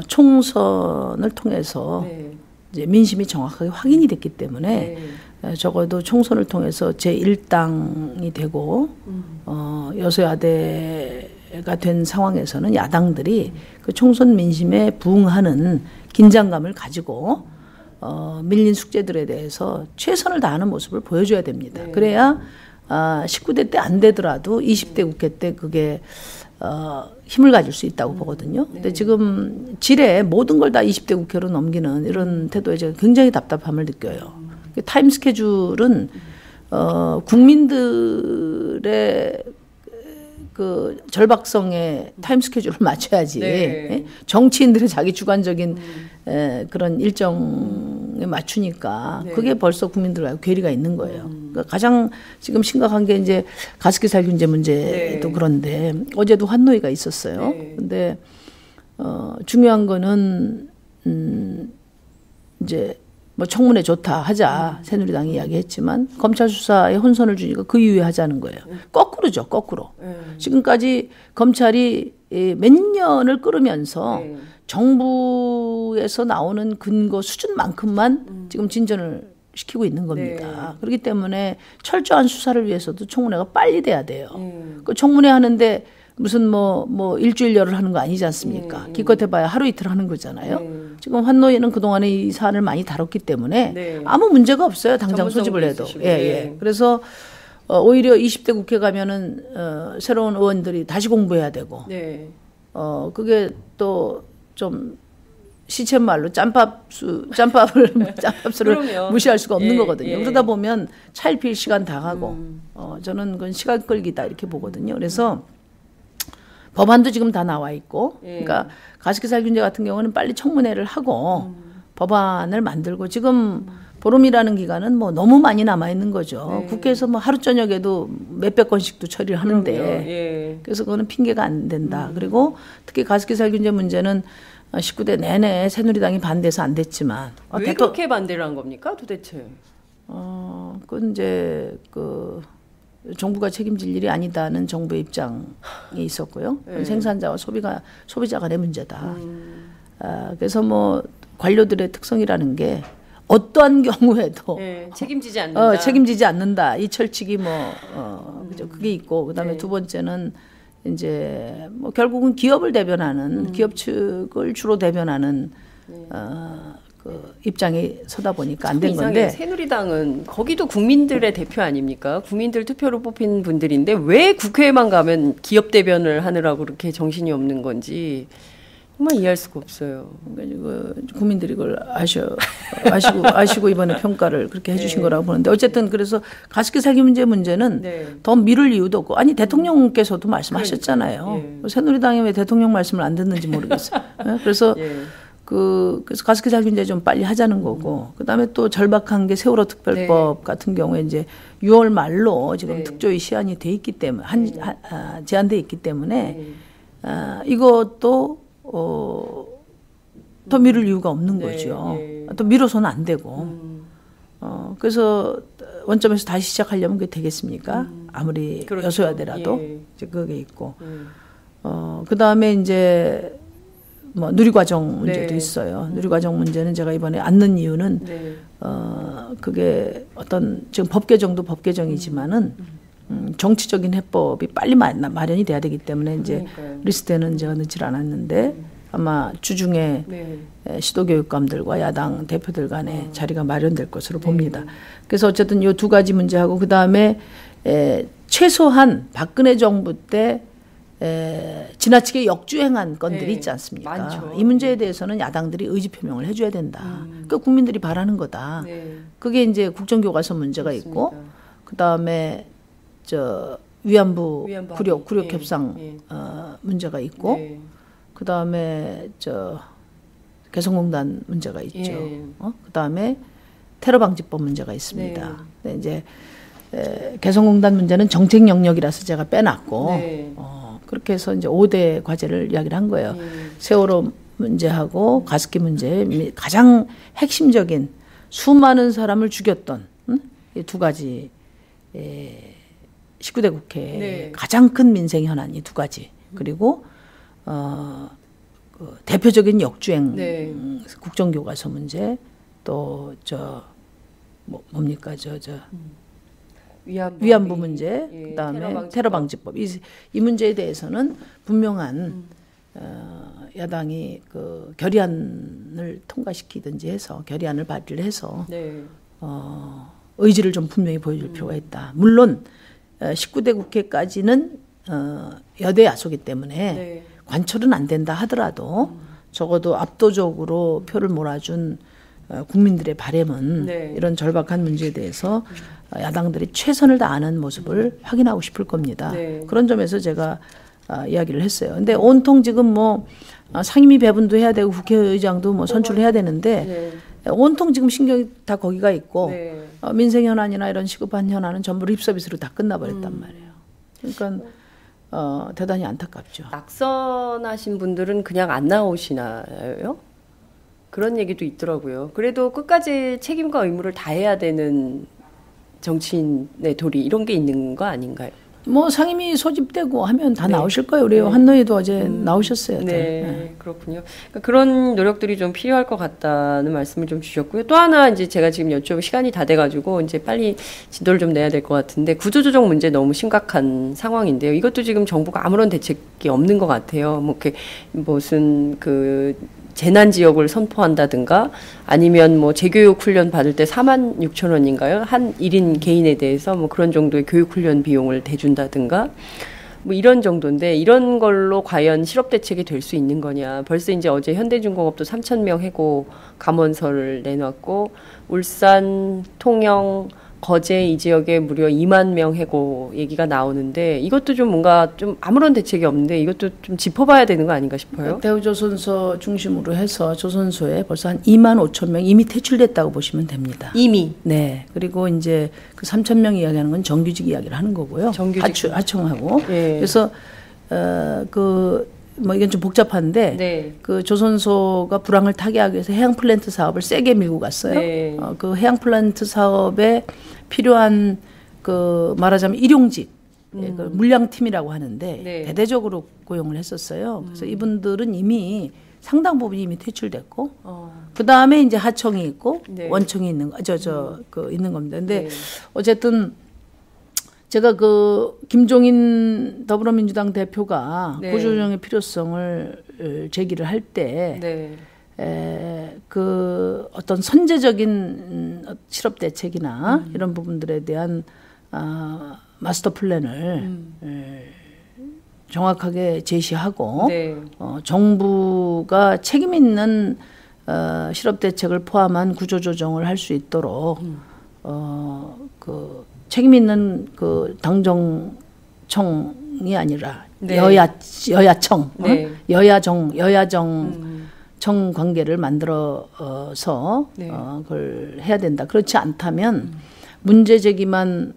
총선을 통해서 네. 이제 민심이 정확하게 확인이 됐기 때문에 적어도 총선을 통해서 제1당이 되고 여소야대가 된 상황에서는 야당들이 그 총선 민심에 부응하는 긴장감을 가지고 밀린 숙제들에 대해서 최선을 다하는 모습을 보여줘야 됩니다. 네. 그래야 19대 때 안 되더라도 20대 국회 때 그게 힘을 가질 수 있다고 보거든요. 근데 지금 질에 모든 걸 다 20대 국회로 넘기는 이런 태도에 제가 굉장히 답답함을 느껴요. 타임 스케줄은 국민들의 그 절박성에 타임 스케줄을 맞춰야지. 네. 정치인들의 자기 주관적인 그런 일정에 맞추니까 네. 그게 벌써 국민들과 괴리가 있는 거예요. 그러니까 가장 지금 심각한 게 이제 가습기 살균제 문제도 네. 그런데 어제도 환노위가 있었어요. 네. 근데 중요한 거는 이제 뭐 청문회 좋다 하자 새누리당이 이야기했지만 검찰 수사에 혼선을 주니까 그 이후에 하자는 거예요. 거꾸로죠, 거꾸로. 지금까지 검찰이 몇 년을 끌으면서 정부에서 나오는 근거 수준만큼만 지금 진전을 시키고 있는 겁니다. 그렇기 때문에 철저한 수사를 위해서도 청문회가 빨리 돼야 돼요. 그 청문회 하는데 무슨 뭐 일주일여를 하는 거 아니지 않습니까? 기껏해봐야 하루 이틀 하는 거잖아요. 지금 환노위는 그동안에 이 사안을 많이 다뤘기 때문에 아무 문제가 없어요. 당장 소집을 해도. 예. 그래서 오히려 20대 국회 가면은 새로운 의원들이 다시 공부해야 되고 그게 또 좀 시쳇말로 짬밥수를 무시할 수가 없는 거거든요. 그러다 보면 차일피일 시간 다 가고 저는 그건 시간 끌기다 이렇게 보거든요. 그래서 법안도 지금 다 나와 있고, 그러니까 가습기살균제 같은 경우는 빨리 청문회를 하고 법안을 만들고 지금 보름이라는 기간은 뭐 너무 많이 남아 있는 거죠. 국회에서 뭐 하루 저녁에도 몇백 건씩도 처리를 하는데, 그래서 그거는 핑계가 안 된다. 그리고 특히 가습기살균제 문제는 19대 내내 새누리당이 반대해서 안 됐지만 왜 그렇게 반대를 한 겁니까, 도대체? 그건 이제 정부가 책임질 일이 아니다는 정부의 입장이 있었고요. 생산자와 소비자 간의 문제다. 그래서 뭐 관료들의 특성이라는 게 어떠한 경우에도 책임지지 않는다. 이 철칙이 그죠? 그게 있고 그다음에 두 번째는 이제 뭐 결국은 기업을 대변하는 기업 측을 주로 대변하는 그 입장에 서다 보니까 안 된 건데 새누리당은 거기도 국민들의 대표 아닙니까? 국민들 투표로 뽑힌 분들인데 왜 국회에만 가면 기업 대변을 하느라고 그렇게 정신이 없는 건지 정말 이해할 수가 없어요. 그러니까 국민들이 그걸 아시고 이번에 평가를 그렇게 해주신 거라고 보는데 어쨌든 그래서 가습기살균 문제는 더 미룰 이유도 없고 아니 대통령께서도 말씀하셨잖아요. 새누리당이 왜 대통령 말씀을 안 듣는지 모르겠어요. 그래서 그래서 가습기살균제 좀 빨리 하자는 거고 그다음에 또 절박한 게 세월호 특별법 같은 경우에 이제 6월 말로 지금 특조위 시한이 돼 있기 때문에 제한돼 있기 때문에 이것도 더 미룰 이유가 없는 거죠. 또 미뤄서는 안 되고. 그래서 원점에서 다시 시작하려면 그게 되겠습니까? 아무리 그렇죠. 여소야대라도 이제 그게 있고. 그다음에 이제 뭐 누리과정 문제도 있어요. 누리과정 문제는 제가 이번에 안 넣은 이유는 그게 어떤 지금 법 개정도 법 개정이지만은 정치적인 해법이 빨리 마련이 돼야 되기 때문에 이제 리스트에는 제가 넣질 않았는데 아마 주중에 시도교육감들과 야당 대표들 간의 자리가 마련될 것으로 봅니다. 그래서 어쨌든 이 두 가지 문제하고 그다음에 최소한 박근혜 정부 때 지나치게 역주행한 건들이 있지 않습니까? 많죠. 이 문제에 대해서는 야당들이 의지 표명을 해줘야 된다. 그 국민들이 바라는 거다. 그게 이제 국정교과서 문제가 있고 그다음에 위안부 굴욕 협상 문제가 있고 그다음에 개성공단 문제가 있죠. 그다음에 테러 방지법 문제가 있습니다. 근데 이제 개성공단 문제는 정책 영역이라서 제가 빼놨고 그렇게 해서 이제 5대 과제를 이야기를 한 거예요. 세월호 문제하고 가습기 문제 가장 핵심적인 수많은 사람을 죽였던 이 두 가지 19대 국회 가장 큰 민생 현안 이 두 가지 그리고 그 대표적인 역주행 국정교과서 문제 또 뭡니까 위안부 문제 그다음에 테러 방지법 이 문제에 대해서는 분명한 야당이 그 결의안을 통과시키든지 해서 결의안을 발의를 해서 의지를 좀 분명히 보여줄 필요가 있다. 물론 19대 국회까지는 여대 야소기 때문에 관철은 안 된다 하더라도 적어도 압도적으로 표를 몰아준 국민들의 바람은 이런 절박한 문제에 대해서 야당들이 최선을 다하는 모습을 확인하고 싶을 겁니다. 그런 점에서 제가 이야기를 했어요. 근데 온통 지금 뭐 상임위 배분도 해야 되고 국회의장도 뭐 선출해야 되는데 온통 지금 신경이 다 거기가 있고 민생 현안이나 이런 시급한 현안은 전부 립서비스로 다 끝나버렸단 말이에요. 그러니까 대단히 안타깝죠. 낙선하신 분들은 그냥 안 나오시나요? 그런 얘기도 있더라고요. 그래도 끝까지 책임과 의무를 다해야 되는 정치인의 도리 이런 게 있는 거 아닌가요? 뭐 상임위 소집되고 하면 다 네. 나오실 거예요. 우리 한노희도 어제 나오셨어요. 네, 그렇군요. 그러니까 그런 노력들이 좀 필요할 것 같다는 말씀을 좀 주셨고요. 또 하나 이제 제가 지금 여쭤볼 시간이 다 돼가지고 이제 빨리 진도를 좀 내야 될 것 같은데 구조조정 문제 너무 심각한 상황인데요. 이것도 지금 정부가 아무런 대책이 없는 것 같아요. 뭐 이렇게 무슨 그 재난 지역을 선포한다든가 아니면 뭐 재교육 훈련 받을 때 46,000원인가요? 한 1인 개인에 대해서 뭐 그런 정도의 교육 훈련 비용을 대준다든가 뭐 이런 정도인데 이런 걸로 과연 실업 대책이 될 수 있는 거냐. 벌써 이제 어제 현대중공업도 3,000명 해고 감원서를 내놨고 울산, 통영, 거제 이 지역에 무려 2만 명 해고 얘기가 나오는데 이것도 좀 뭔가 좀 아무런 대책이 없는데 이것도 좀 짚어봐야 되는 거 아닌가 싶어요. 대우조선소 중심으로 해서 조선소에 벌써 한 2만 5천 명 이미 퇴출됐다고 보시면 됩니다. 이미. 네. 그리고 이제 그 3천 명 이야기하는 건 정규직 이야기를 하는 거고요. 정규직. 하청하고. 예. 그래서 뭐 이건 좀 복잡한데 네. 그 조선소가 불황을 타개하기 위해서 해양 플랜트 사업을 세게 밀고 갔어요. 네. 그 해양 플랜트 사업에 필요한 그 말하자면 일용직 그 물량팀이라고 하는데 네. 대대적으로 고용을 했었어요. 그래서 이분들은 이미 상당 부분이 이미 퇴출됐고 그 다음에 이제 하청이 있고 네. 원청이 있는 그 있는 겁니다. 근데 네. 어쨌든 제가 그 김종인 더불어민주당 대표가 네. 구조조정의 필요성을 제기를 할 때 네. 그 어떤 선제적인 실업 대책이나 이런 부분들에 대한 마스터 플랜을 정확하게 제시하고 네. 정부가 책임 있는 실업 대책을 포함한 구조 조정을 할 수 있도록 그 책임 있는 그 당정청이 아니라 네. 여야청 네. 여야정 관계를 만들어서 네. 그걸 해야 된다. 그렇지 않다면 문제 제기만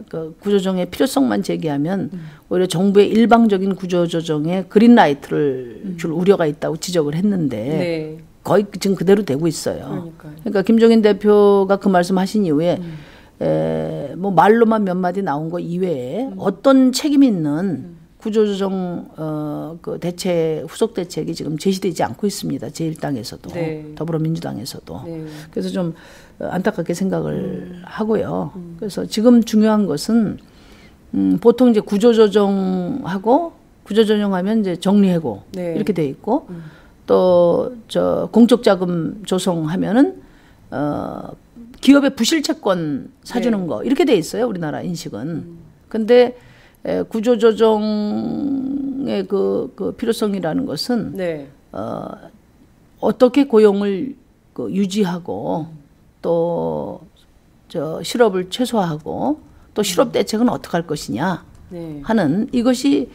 그 구조조정의 필요성만 제기하면 오히려 정부의 일방적인 구조조정에 그린라이트를 줄 우려가 있다고 지적을 했는데 네. 거의 지금 그대로 되고 있어요. 그러니까요. 그러니까 김종인 대표가 그 말씀하신 이후에 뭐 말로만 몇 마디 나온 거 이외에 어떤 책임 있는 구조조정 그 대책 후속 대책이 지금 제시되지 않고 있습니다. 제1당에서도 네. 더불어민주당에서도. 네. 그래서 좀 안타깝게 생각을 하고요. 그래서 지금 중요한 것은 보통 이제 구조조정하고 구조조정하면 이제 정리해고 네. 이렇게 돼 있고 또 저 공적자금 조성하면은 기업의 부실 채권 사주는 네. 거 이렇게 돼 있어요. 우리나라 인식은. 근데 구조조정의 그 필요성이라는 것은 네. 어떻게 고용을 그 유지하고 또 저 실업을 최소화하고 또 실업 대책은 어떻게 할 것이냐 네. 하는 이것이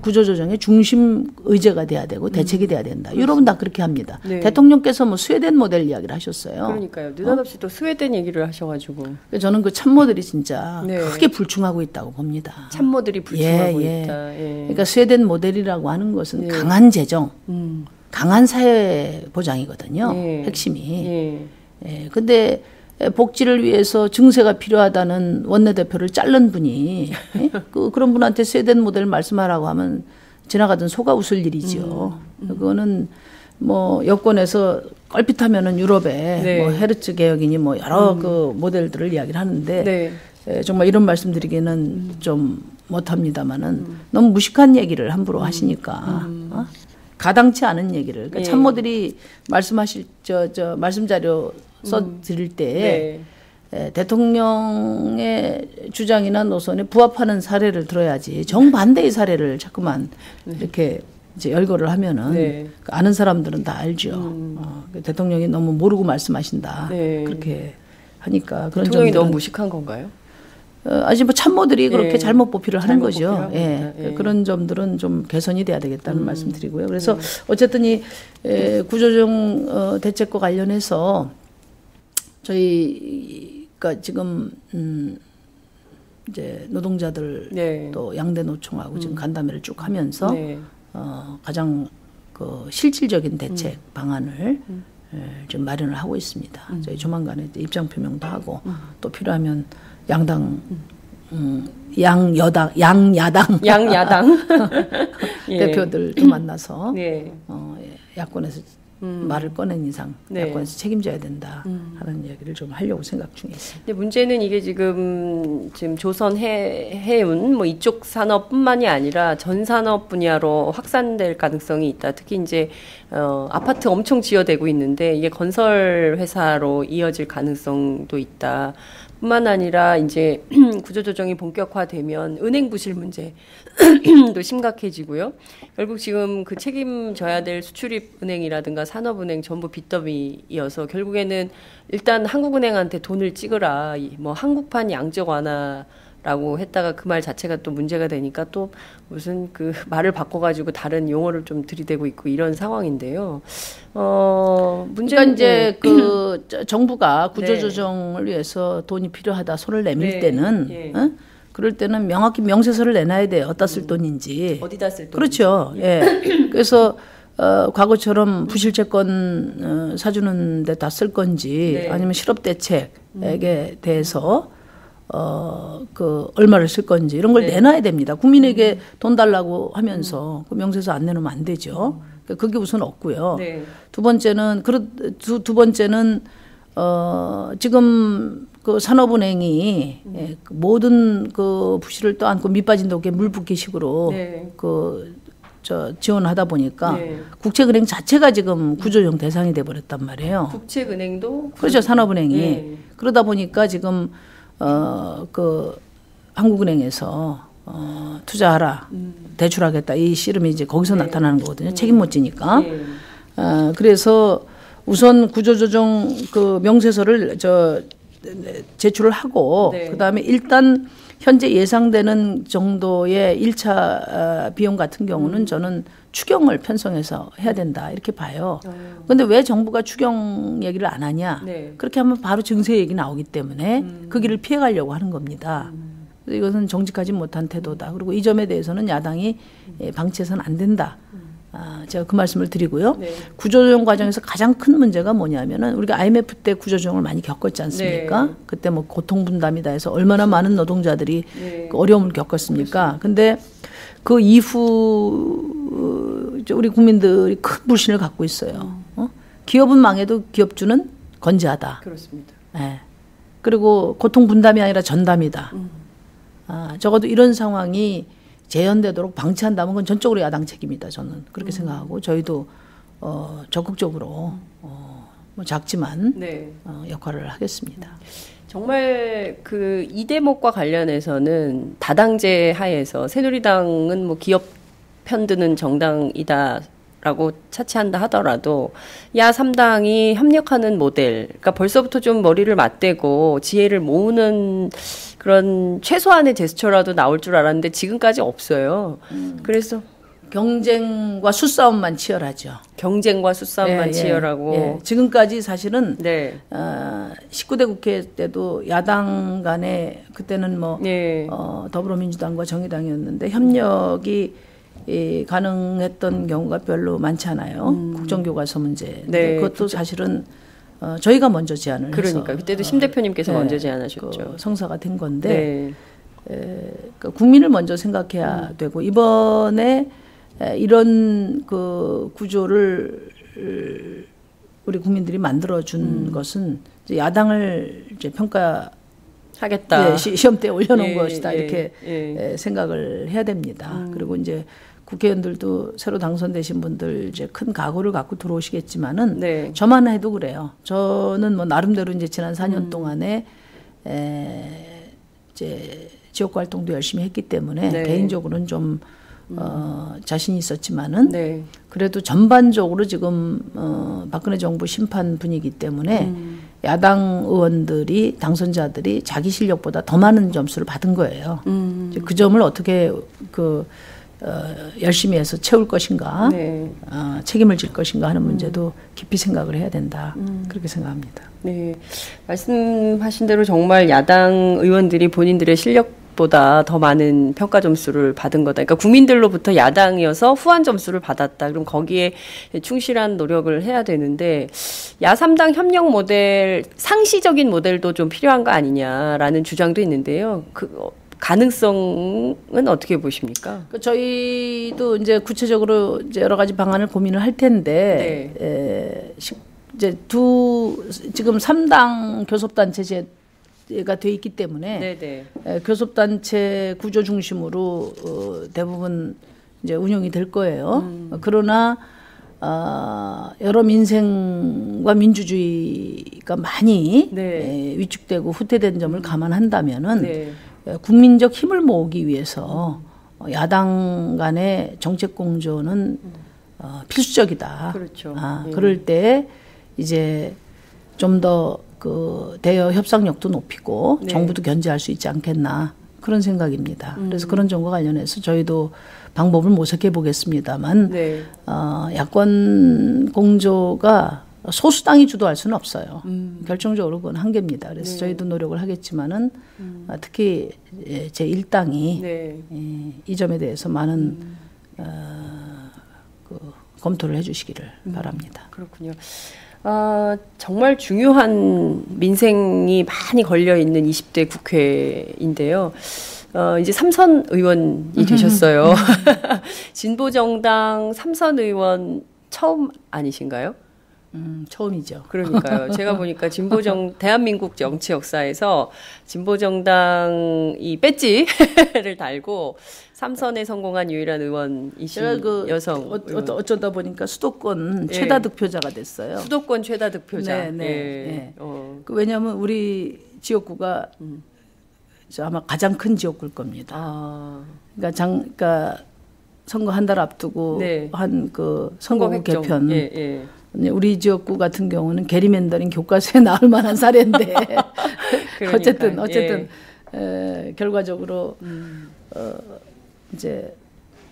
구조조정의 중심 의제가 돼야 되고 대책이 돼야 된다. 유럽은 다 그렇게 합니다. 네. 대통령께서 뭐 스웨덴 모델 이야기를 하셨어요. 그러니까요. 느닷없이 또 스웨덴 얘기를 하셔가지고 그래서 저는 그 참모들이 진짜 네. 크게 불충하고 있다고 봅니다. 참모들이 불충하고 예. 있다. 예. 그러니까 스웨덴 모델이라고 하는 것은 네. 강한 재정, 강한 사회 보장이거든요. 예. 핵심이. 예. 예. 근데 복지를 위해서 증세가 필요하다는 원내대표를 자른 분이 예? 그런 분한테 스웨덴 모델 말씀하라고 하면 지나가던 소가 웃을 일이죠. 그거는 뭐 여권에서 껄핏하면은 유럽에 네. 뭐 헤르츠 개혁이니 뭐 여러 그 모델들을 이야기를 하는데 네. 정말 이런 말씀드리기는 좀 못합니다만은 너무 무식한 얘기를 함부로 하시니까 가당치 않은 얘기를 그러니까 예. 참모들이 말씀하실 저 말씀 자료 써 드릴 때 대통령의 주장이나 노선에 부합하는 사례를 들어야지 정반대의 사례를 자꾸만 이렇게 이제 열거를 하면은 네. 아는 사람들은 다 알죠. 대통령이 너무 모르고 말씀하신다. 네. 그렇게 하니까 그런 대통령이 점들은 너무 무식한 건가요? 아직 뭐 참모들이 그렇게 네. 잘못 보필을 하는 잘못 거죠. 보필하고 예. 있다. 예. 그런 점들은 좀 개선이 돼야 되겠다는 말씀드리고요. 그래서 어쨌든 이 구조조정 대책과 관련해서 저희가 지금 이제 노동자들 네. 또 양대 노총하고 지금 간담회를 쭉 하면서 네. 가장 그 실질적인 대책 방안을 좀 마련을 하고 있습니다. 저희 조만간에 입장 표명도 하고 또 필요하면 양당 양야당 예. 대표들도 만나서 네. 야권에서 말을 꺼낸 이상 네. 야권에서 책임져야 된다 하는 이야기를 좀 하려고 생각 중에 있습니다. 근데 문제는 이게 지금 조선 해운 뭐 이쪽 산업뿐만이 아니라 전 산업 분야로 확산될 가능성이 있다. 특히 이제 아파트 엄청 지어대고 있는데 이게 건설 회사로 이어질 가능성도 있다. 뿐만 아니라 이제 구조조정이 본격화되면 은행 부실 문제도 심각해지고요. 결국 지금 그 책임져야 될 수출입 은행이라든가 산업은행 전부 빚더미이어서 결국에는 일단 한국은행한테 돈을 찍으라. 뭐 한국판 양적 완화라고 했다가 그 말 자체가 또 문제가 되니까 또 무슨 그 말을 바꿔가지고 다른 용어를 좀 들이대고 있고 이런 상황인데요. 문제는 그러니까 이제 그 정부가 구조조정을 위해서 돈이 필요하다 손을 내밀 때는 그럴 때는 명확히 명세서를 내놔야 돼요. 어디다 쓸 돈인지. 어디다 쓸 돈인지. 그렇죠. 예. 그래서 과거처럼 부실채권 사주는 데 다 쓸 건지 아니면 실업대책에 대해서 그 얼마를 쓸 건지 이런 걸 내놔야 됩니다. 국민에게 돈 달라고 하면서 그 명세서 안 내놓으면 안 되죠. 그게 우선 없고요. 두 번째는 지금 그 산업은행이 모든 그 부실을 떠안고 밑빠진 독에 물 붓기식으로 지원하다 보니까 국책은행 자체가 지금 구조조정 대상이 돼 버렸단 말이에요. 국책은행도 그렇죠. 산업은행이 그러다 보니까 지금 그 한국은행에서 투자하라, 대출하겠다 이 씨름이 이제 거기서 나타나는 거거든요. 책임 못 지니까. 그래서 우선 구조조정 그 명세서를 제출을 하고 그다음에 일단 현재 예상되는 정도의 1차 비용 같은 경우는 저는 추경을 편성해서 해야 된다 이렇게 봐요. 그런데 왜 정부가 추경 얘기를 안 하냐? 그렇게 하면 바로 증세 얘기 나오기 때문에 그 길을 피해가려고 하는 겁니다. 이것은 정직하지 못한 태도다. 그리고 이 점에 대해서는 야당이 방치해서는 안 된다. 제가 그 말씀을 드리고요. 구조조정 과정에서 가장 큰 문제가 뭐냐면은 우리가 IMF 때 구조조정을 많이 겪었지 않습니까? 그때 뭐 고통분담이다 해서 얼마나 많은 노동자들이 그 어려움을 겪었습니까? 근데 그 이후 우리 국민들이 큰 불신을 갖고 있어요. 기업은 망해도 기업주는 건재하다. 그렇습니다. 네. 그리고 고통분담이 아니라 전담이다. 적어도 이런 상황이 재현되도록 방치한다면 그건 전적으로 야당 책임이다. 저는 그렇게 생각하고 저희도 적극적으로 뭐 작지만 역할을 하겠습니다. 정말 그 이 대목과 관련해서는 다당제 하에서 새누리당은 뭐 기업 편드는 정당이다라고 차치한다 하더라도 야 3당이 협력하는 모델, 그러니까 벌써부터 좀 머리를 맞대고 지혜를 모으는 그런 최소한의 제스처라도 나올 줄 알았는데 지금까지 없어요. 그래서 경쟁과 수싸움만 치열하죠. 경쟁과 수싸움만 치열하고 지금까지 사실은 19대 국회 때도 야당 간에 그때는 뭐 더불어민주당과 정의당이었는데 협력이 가능했던 경우가 별로 많지 않아요. 국정교과서 문제. 그것도 사실은 저희가 먼저 제안을 그러니까 해서 그때도 심 대표님께서 먼저 제안하셨죠. 그 성사가 된 건데 그러니까 국민을 먼저 생각해야 되고 이번에 이런 그 구조를 우리 국민들이 만들어준 것은 이제 야당을 이제 평가하겠다. 시험대에 올려놓은 것이다 이렇게 생각을 해야 됩니다. 그리고 이제 국회의원들도 새로 당선되신 분들 이제 큰 각오를 갖고 들어오시겠지만은 저만 해도 그래요. 저는 뭐 나름대로 이제 지난 4년 동안에 이제 지역 활동도 열심히 했기 때문에 개인적으로는 좀 자신이 있었지만은 그래도 전반적으로 지금 박근혜 정부 심판 분위기 때문에 야당 의원들이 당선자들이 자기 실력보다 더 많은 점수를 받은 거예요. 그 점을 어떻게 열심히 해서 채울 것인가, 책임을 질 것인가 하는 문제도 깊이 생각을 해야 된다. 그렇게 생각합니다. 네, 말씀하신 대로 정말 야당 의원들이 본인들의 실력 보다 더 많은 평가 점수를 받은 거다. 그러니까 국민들로부터 야당이어서 후한 점수를 받았다. 그럼 거기에 충실한 노력을 해야 되는데 야3당 협력 모델, 상시적인 모델도 좀 필요한 거 아니냐라는 주장도 있는데요. 그 가능성은 어떻게 보십니까? 저희도 이제 구체적으로 이제 여러 가지 방안을 고민을 할 텐데 이제 지금 3당 교섭단체제가 돼 있기 때문에 교섭단체 구조 중심으로 대부분 이제 운영이 될 거예요. 그러나 여러 민생과 민주주의가 많이 위축되고 후퇴된 점을 감안한다면은 국민적 힘을 모으기 위해서 야당 간의 정책 공조는 필수적이다. 그렇죠. 그럴 때 이제 좀 더 그 대여 협상력도 높이고 정부도 견제할 수 있지 않겠나 그런 생각입니다. 그래서 그런 점과 관련해서 저희도 방법을 모색해 보겠습니다만 야권 공조가 소수당이 주도할 수는 없어요. 결정적으로 그건 한계입니다. 그래서 저희도 노력을 하겠지만은 특히 제1당이 이 점에 대해서 많은 검토를 해주시기를 바랍니다. 그렇군요. 정말 중요한 민생이 많이 걸려 있는 20대 국회인데요. 이제 3선 의원이 되셨어요. 진보정당 3선 의원 처음 아니신가요? 처음이죠. 그러니까요. 제가 보니까 대한민국 정치 역사에서 진보정당이 배지를 달고 3선에 성공한 유일한 의원이신 여성. 어쩌다 보니까 수도권 최다 득표자가 됐어요. 수도권 최다 득표자. 왜냐하면 우리 지역구가 아마 가장 큰 지역구일 겁니다. 그러니까 선거 한 달 앞두고 한 그 선거구 개편. 우리 지역구 같은 경우는 게리맨더링 교과서에 나올 만한 사례인데 어쨌든 결과적으로 이제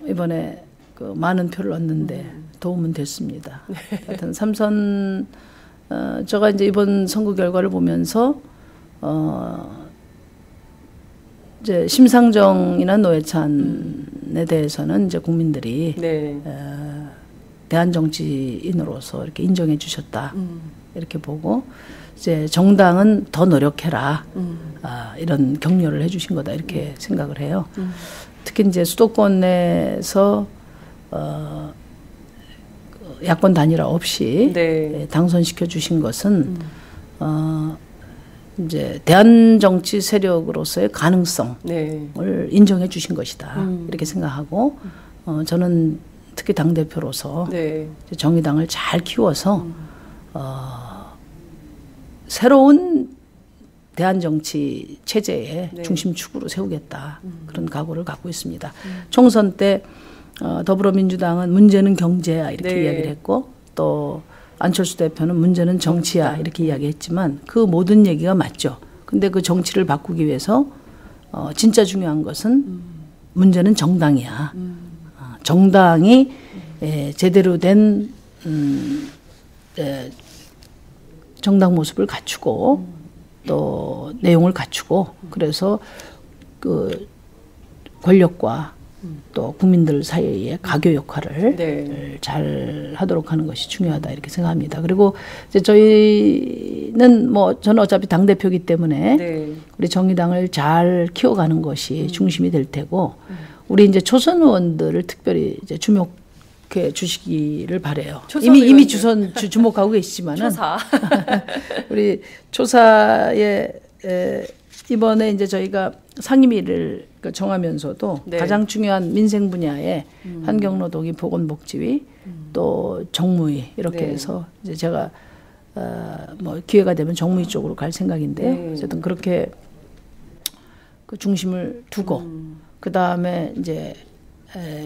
이번에 그 많은 표를 얻는데 도움은 됐습니다. 하여튼 3선 제가 이제 이번 선거 결과를 보면서 이제 심상정이나 노회찬에 대해서는 이제 국민들이 대한 정치인으로서 이렇게 인정해 주셨다. 이렇게 보고 이제 정당은 더 노력해라. 이런 격려를 해 주신 거다. 이렇게 생각을 해요. 특히 이제 수도권에서 야권 단일화 없이 당선시켜 주신 것은 이제 대한 정치 세력으로서의 가능성을 인정해 주신 것이다. 이렇게 생각하고 저는 특히 당대표로서 정의당을 잘 키워서 새로운 대한정치 체제의 중심축으로 세우겠다. 그런 각오를 갖고 있습니다. 총선 때 더불어민주당은 문제는 경제야 이렇게 이야기를 했고 또 안철수 대표는 문제는 정치야 이렇게 이야기했지만 그 모든 얘기가 맞죠. 근데 그 정치를 바꾸기 위해서 진짜 중요한 것은 문제는 정당이야. 정당이 제대로 된 정당 모습을 갖추고 또 내용을 갖추고 그래서 그 권력과 또 국민들 사이의 가교 역할을 잘 하도록 하는 것이 중요하다 이렇게 생각합니다. 그리고 이제 저희는 뭐 저는 어차피 당대표이기 때문에 우리 정의당을 잘 키워가는 것이 중심이 될 테고 우리 이제 초선 의원들을 특별히 이제 주목해 주시기를 바래요. 이미 주목하고 계시지만은 우리 초사에 이번에 이제 저희가 상임위를 정하면서도 가장 중요한 민생 분야에 환경노동위, 보건복지위, 또 정무위 이렇게 해서 이제 제가 뭐 기회가 되면 정무위 쪽으로 갈 생각인데요. 어쨌든 그렇게 그 중심을 두고 그 다음에 이제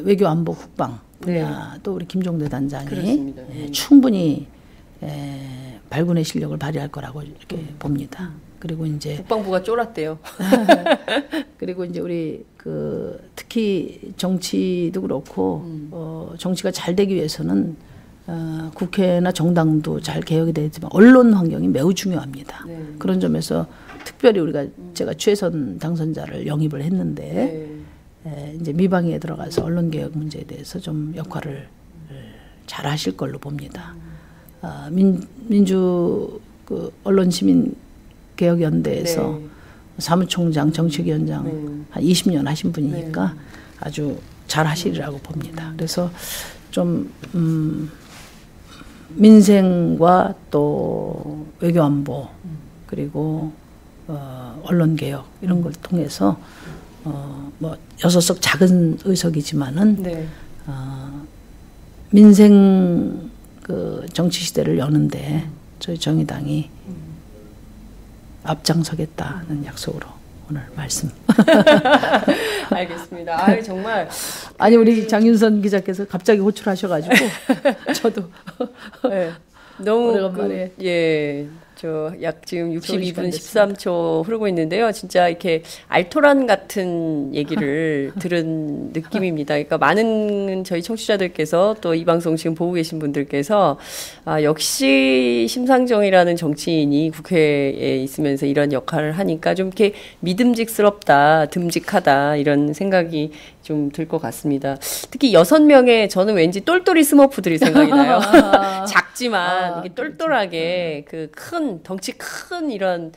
외교, 안보, 국방 분야 또 우리 김종대 단장이 충분히 발군의 실력을 발휘할 거라고 이렇게 봅니다. 그리고 이제 국방부가 쫄았대요. 그리고 이제 우리 그 특히 정치도 그렇고 정치가 잘 되기 위해서는 국회나 정당도 잘 개혁이 되지만 언론 환경이 매우 중요합니다. 네. 그런 점에서 특별히 제가 최선 당선자를 영입을 했는데 이제 미방위에 들어가서 언론 개혁 문제에 대해서 좀 역할을 잘 하실 걸로 봅니다. 민주 언론 시민 개혁연대에서 사무총장, 정책위원장 한 20년 하신 분이니까 아주 잘 하시리라고 봅니다. 그래서 좀 민생과 또 외교안보 그리고 언론 개혁 이런 걸 통해서 뭐 6석 작은 의석이지만은 민생 정치 시대를 여는데 저희 정의당이 앞장서겠다는 약속으로 오늘 말씀. 알겠습니다. 아유, 정말. 아니, 우리 장윤선 기자께서 갑자기 호출하셔가지고, 저도. 네. 너무. 오래간만에. 저 약 지금 62분 13초 흐르고 있는데요. 진짜 이렇게 알토란 같은 얘기를 들은 느낌입니다. 그러니까 많은 저희 청취자들께서 또 이 방송 지금 보고 계신 분들께서 역시 심상정이라는 정치인이 국회에 있으면서 이런 역할을 하니까 좀 이렇게 믿음직스럽다, 듬직하다 이런 생각이 좀 들 것 같습니다. 특히 6명의 저는 왠지 똘똘이 스머프들이 생각이 나요. 작지만 이게 똘똘하게 그 큰 덩치 큰 이런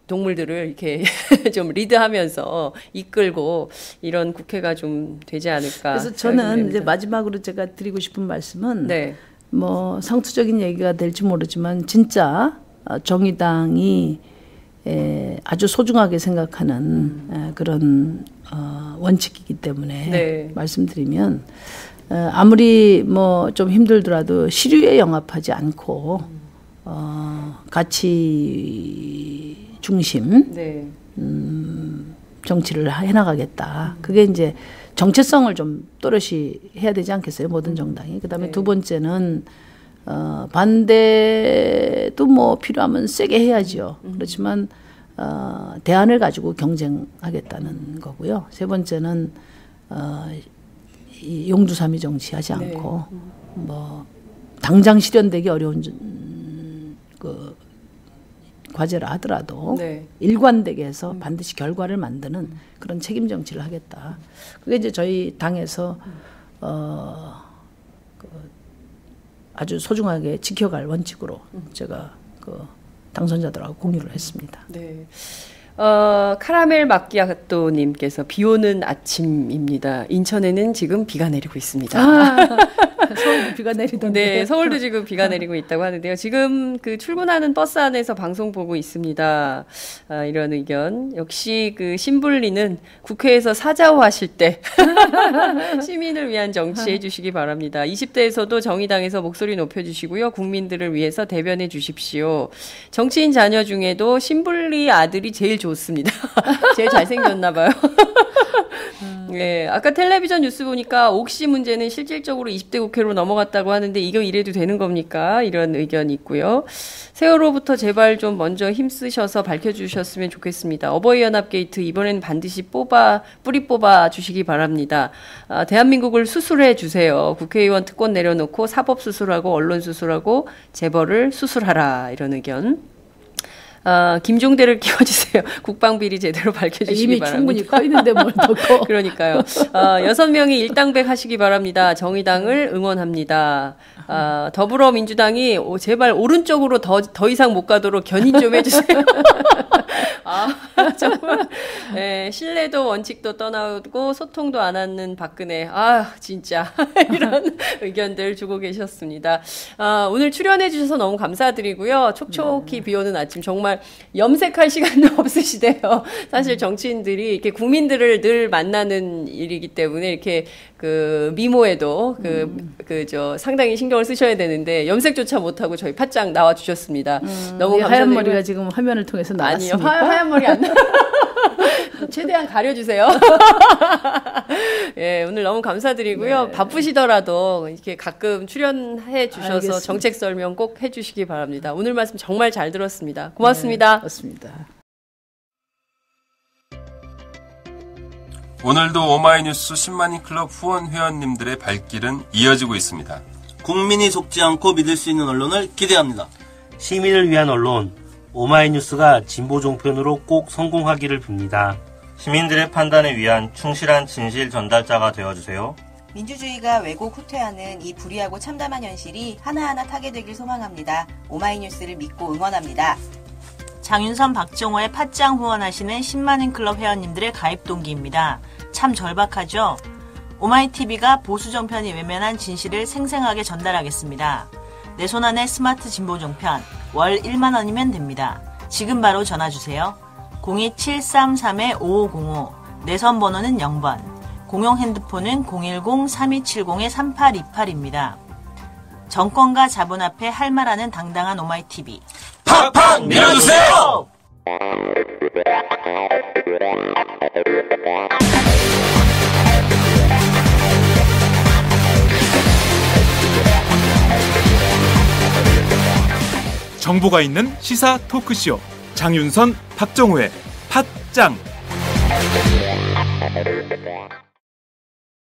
동물들을 이렇게 좀 리드하면서 이끌고 이런 국회가 좀 되지 않을까. 그래서 저는 이제 마지막으로 제가 드리고 싶은 말씀은 뭐 상투적인 얘기가 될지 모르지만 진짜 정의당이 아주 소중하게 생각하는 그런 원칙이기 때문에 말씀드리면 아무리 뭐 좀 힘들더라도 시류에 영합하지 않고 가치 중심 정치를 해나가겠다. 그게 이제 정체성을 좀 또렷이 해야 되지 않겠어요? 모든 정당이. 그다음에 두 번째는 반대도 뭐 필요하면 세게 해야죠. 그렇지만 대안을 가지고 경쟁하겠다는 거고요. 세 번째는 이 용두사미 정치하지 않고 뭐 당장 실현되기 어려운 그 과제라 하더라도 일관되게 해서 반드시 결과를 만드는 그런 책임 정치를 하겠다. 그게 이제 저희 당에서 아주 소중하게 지켜갈 원칙으로 제가 당선자들하고 공유를 했습니다. 카라멜 마끼아또님께서 비 오는 아침입니다. 인천에는 지금 비가 내리고 있습니다. 서울도 비가 내리던데. 네, 서울도 지금 비가 내리고 있다고 하는데요. 지금 그 출근하는 버스 안에서 방송 보고 있습니다. 이런 의견. 역시 그 신불리는 국회에서 사자호 하실 때 시민을 위한 정치 해주시기 바랍니다. 20대에서도 정의당에서 목소리 높여주시고요. 국민들을 위해서 대변해 주십시오. 정치인 자녀 중에도 신불리 아들이 제일 좋습니다. 제일 잘생겼나 봐요. 네, 아까 텔레비전 뉴스 보니까 옥시 문제는 실질적으로 20대 국회로 넘어갔다고 하는데 이거 이래도 되는 겁니까? 이런 의견이 있고요. 세월호부터 제발 좀 먼저 힘쓰셔서 밝혀주셨으면 좋겠습니다. 어버이연합 게이트 이번엔 반드시 뿌리 뽑아 주시기 바랍니다. 대한민국을 수술해 주세요. 국회의원 특권 내려놓고 사법 수술하고 언론 수술하고 재벌을 수술하라. 이런 의견. 김종대를 끼워주세요. 국방비리 제대로 밝혀주시기 이미 바랍니다. 충분히 커 있는데 뭘 더 커. 그러니까요. 6명이 일당백 하시기 바랍니다. 정의당을 응원합니다. 더불어민주당이 제발 오른쪽으로 더 이상 못 가도록 견인 좀 해주세요. 정말 신뢰도 원칙도 떠나고 소통도 안 하는 박근혜. 진짜 이런 의견들 주고 계셨습니다. 오늘 출연해 주셔서 너무 감사드리고요. 촉촉히 비오는 아침 정말 염색할 시간도 없으시대요. 사실 정치인들이 이렇게 국민들을 늘 만나는 일이기 때문에 이렇게 그 미모에도 상당히 신경을 쓰셔야 되는데 염색조차 못하고 저희 팟짱 나와 주셨습니다. 너무 감사드리고요. 하얀 머리가 지금 화면을 통해서 나왔습니까? 아니요, 하얀 머리 안 나. 최대한 가려주세요. 예, 오늘 너무 감사드리고요. 바쁘시더라도 이렇게 가끔 출연해 주셔서 알겠습니다. 정책 설명 꼭 해주시기 바랍니다. 오늘 말씀 정말 잘 들었습니다. 고맙습니다. 고맙습니다. 오늘도 오마이뉴스 10만인 클럽 후원 회원님들의 발길은 이어지고 있습니다. 국민이 속지 않고 믿을 수 있는 언론을 기대합니다. 시민을 위한 언론, 오마이뉴스가 진보 종편으로 꼭 성공하기를 빕니다. 시민들의 판단에 위한 충실한 진실 전달자가 되어주세요. 민주주의가 왜곡 후퇴하는 이 불의하고 참담한 현실이 하나하나 타개되길 소망합니다. 오마이뉴스를 믿고 응원합니다. 장윤선, 박정호의 팟짱 후원하시는 10만인 클럽 회원님들의 가입 동기입니다. 참 절박하죠? 오마이TV가 보수 정편이 외면한 진실을 생생하게 전달하겠습니다. 내 손안의 스마트 진보 종편, 월 1만 원이면 됩니다. 지금 바로 전화주세요. 02733-5505, 내선 번호는 0번, 공용 핸드폰은 010-3270-3828입니다. 정권과 자본 앞에 할 말하는 당당한 오마이TV. 팍팍 밀어주세요! 정보가 있는 시사 토크쇼 장윤선, 박정호의 팟짱.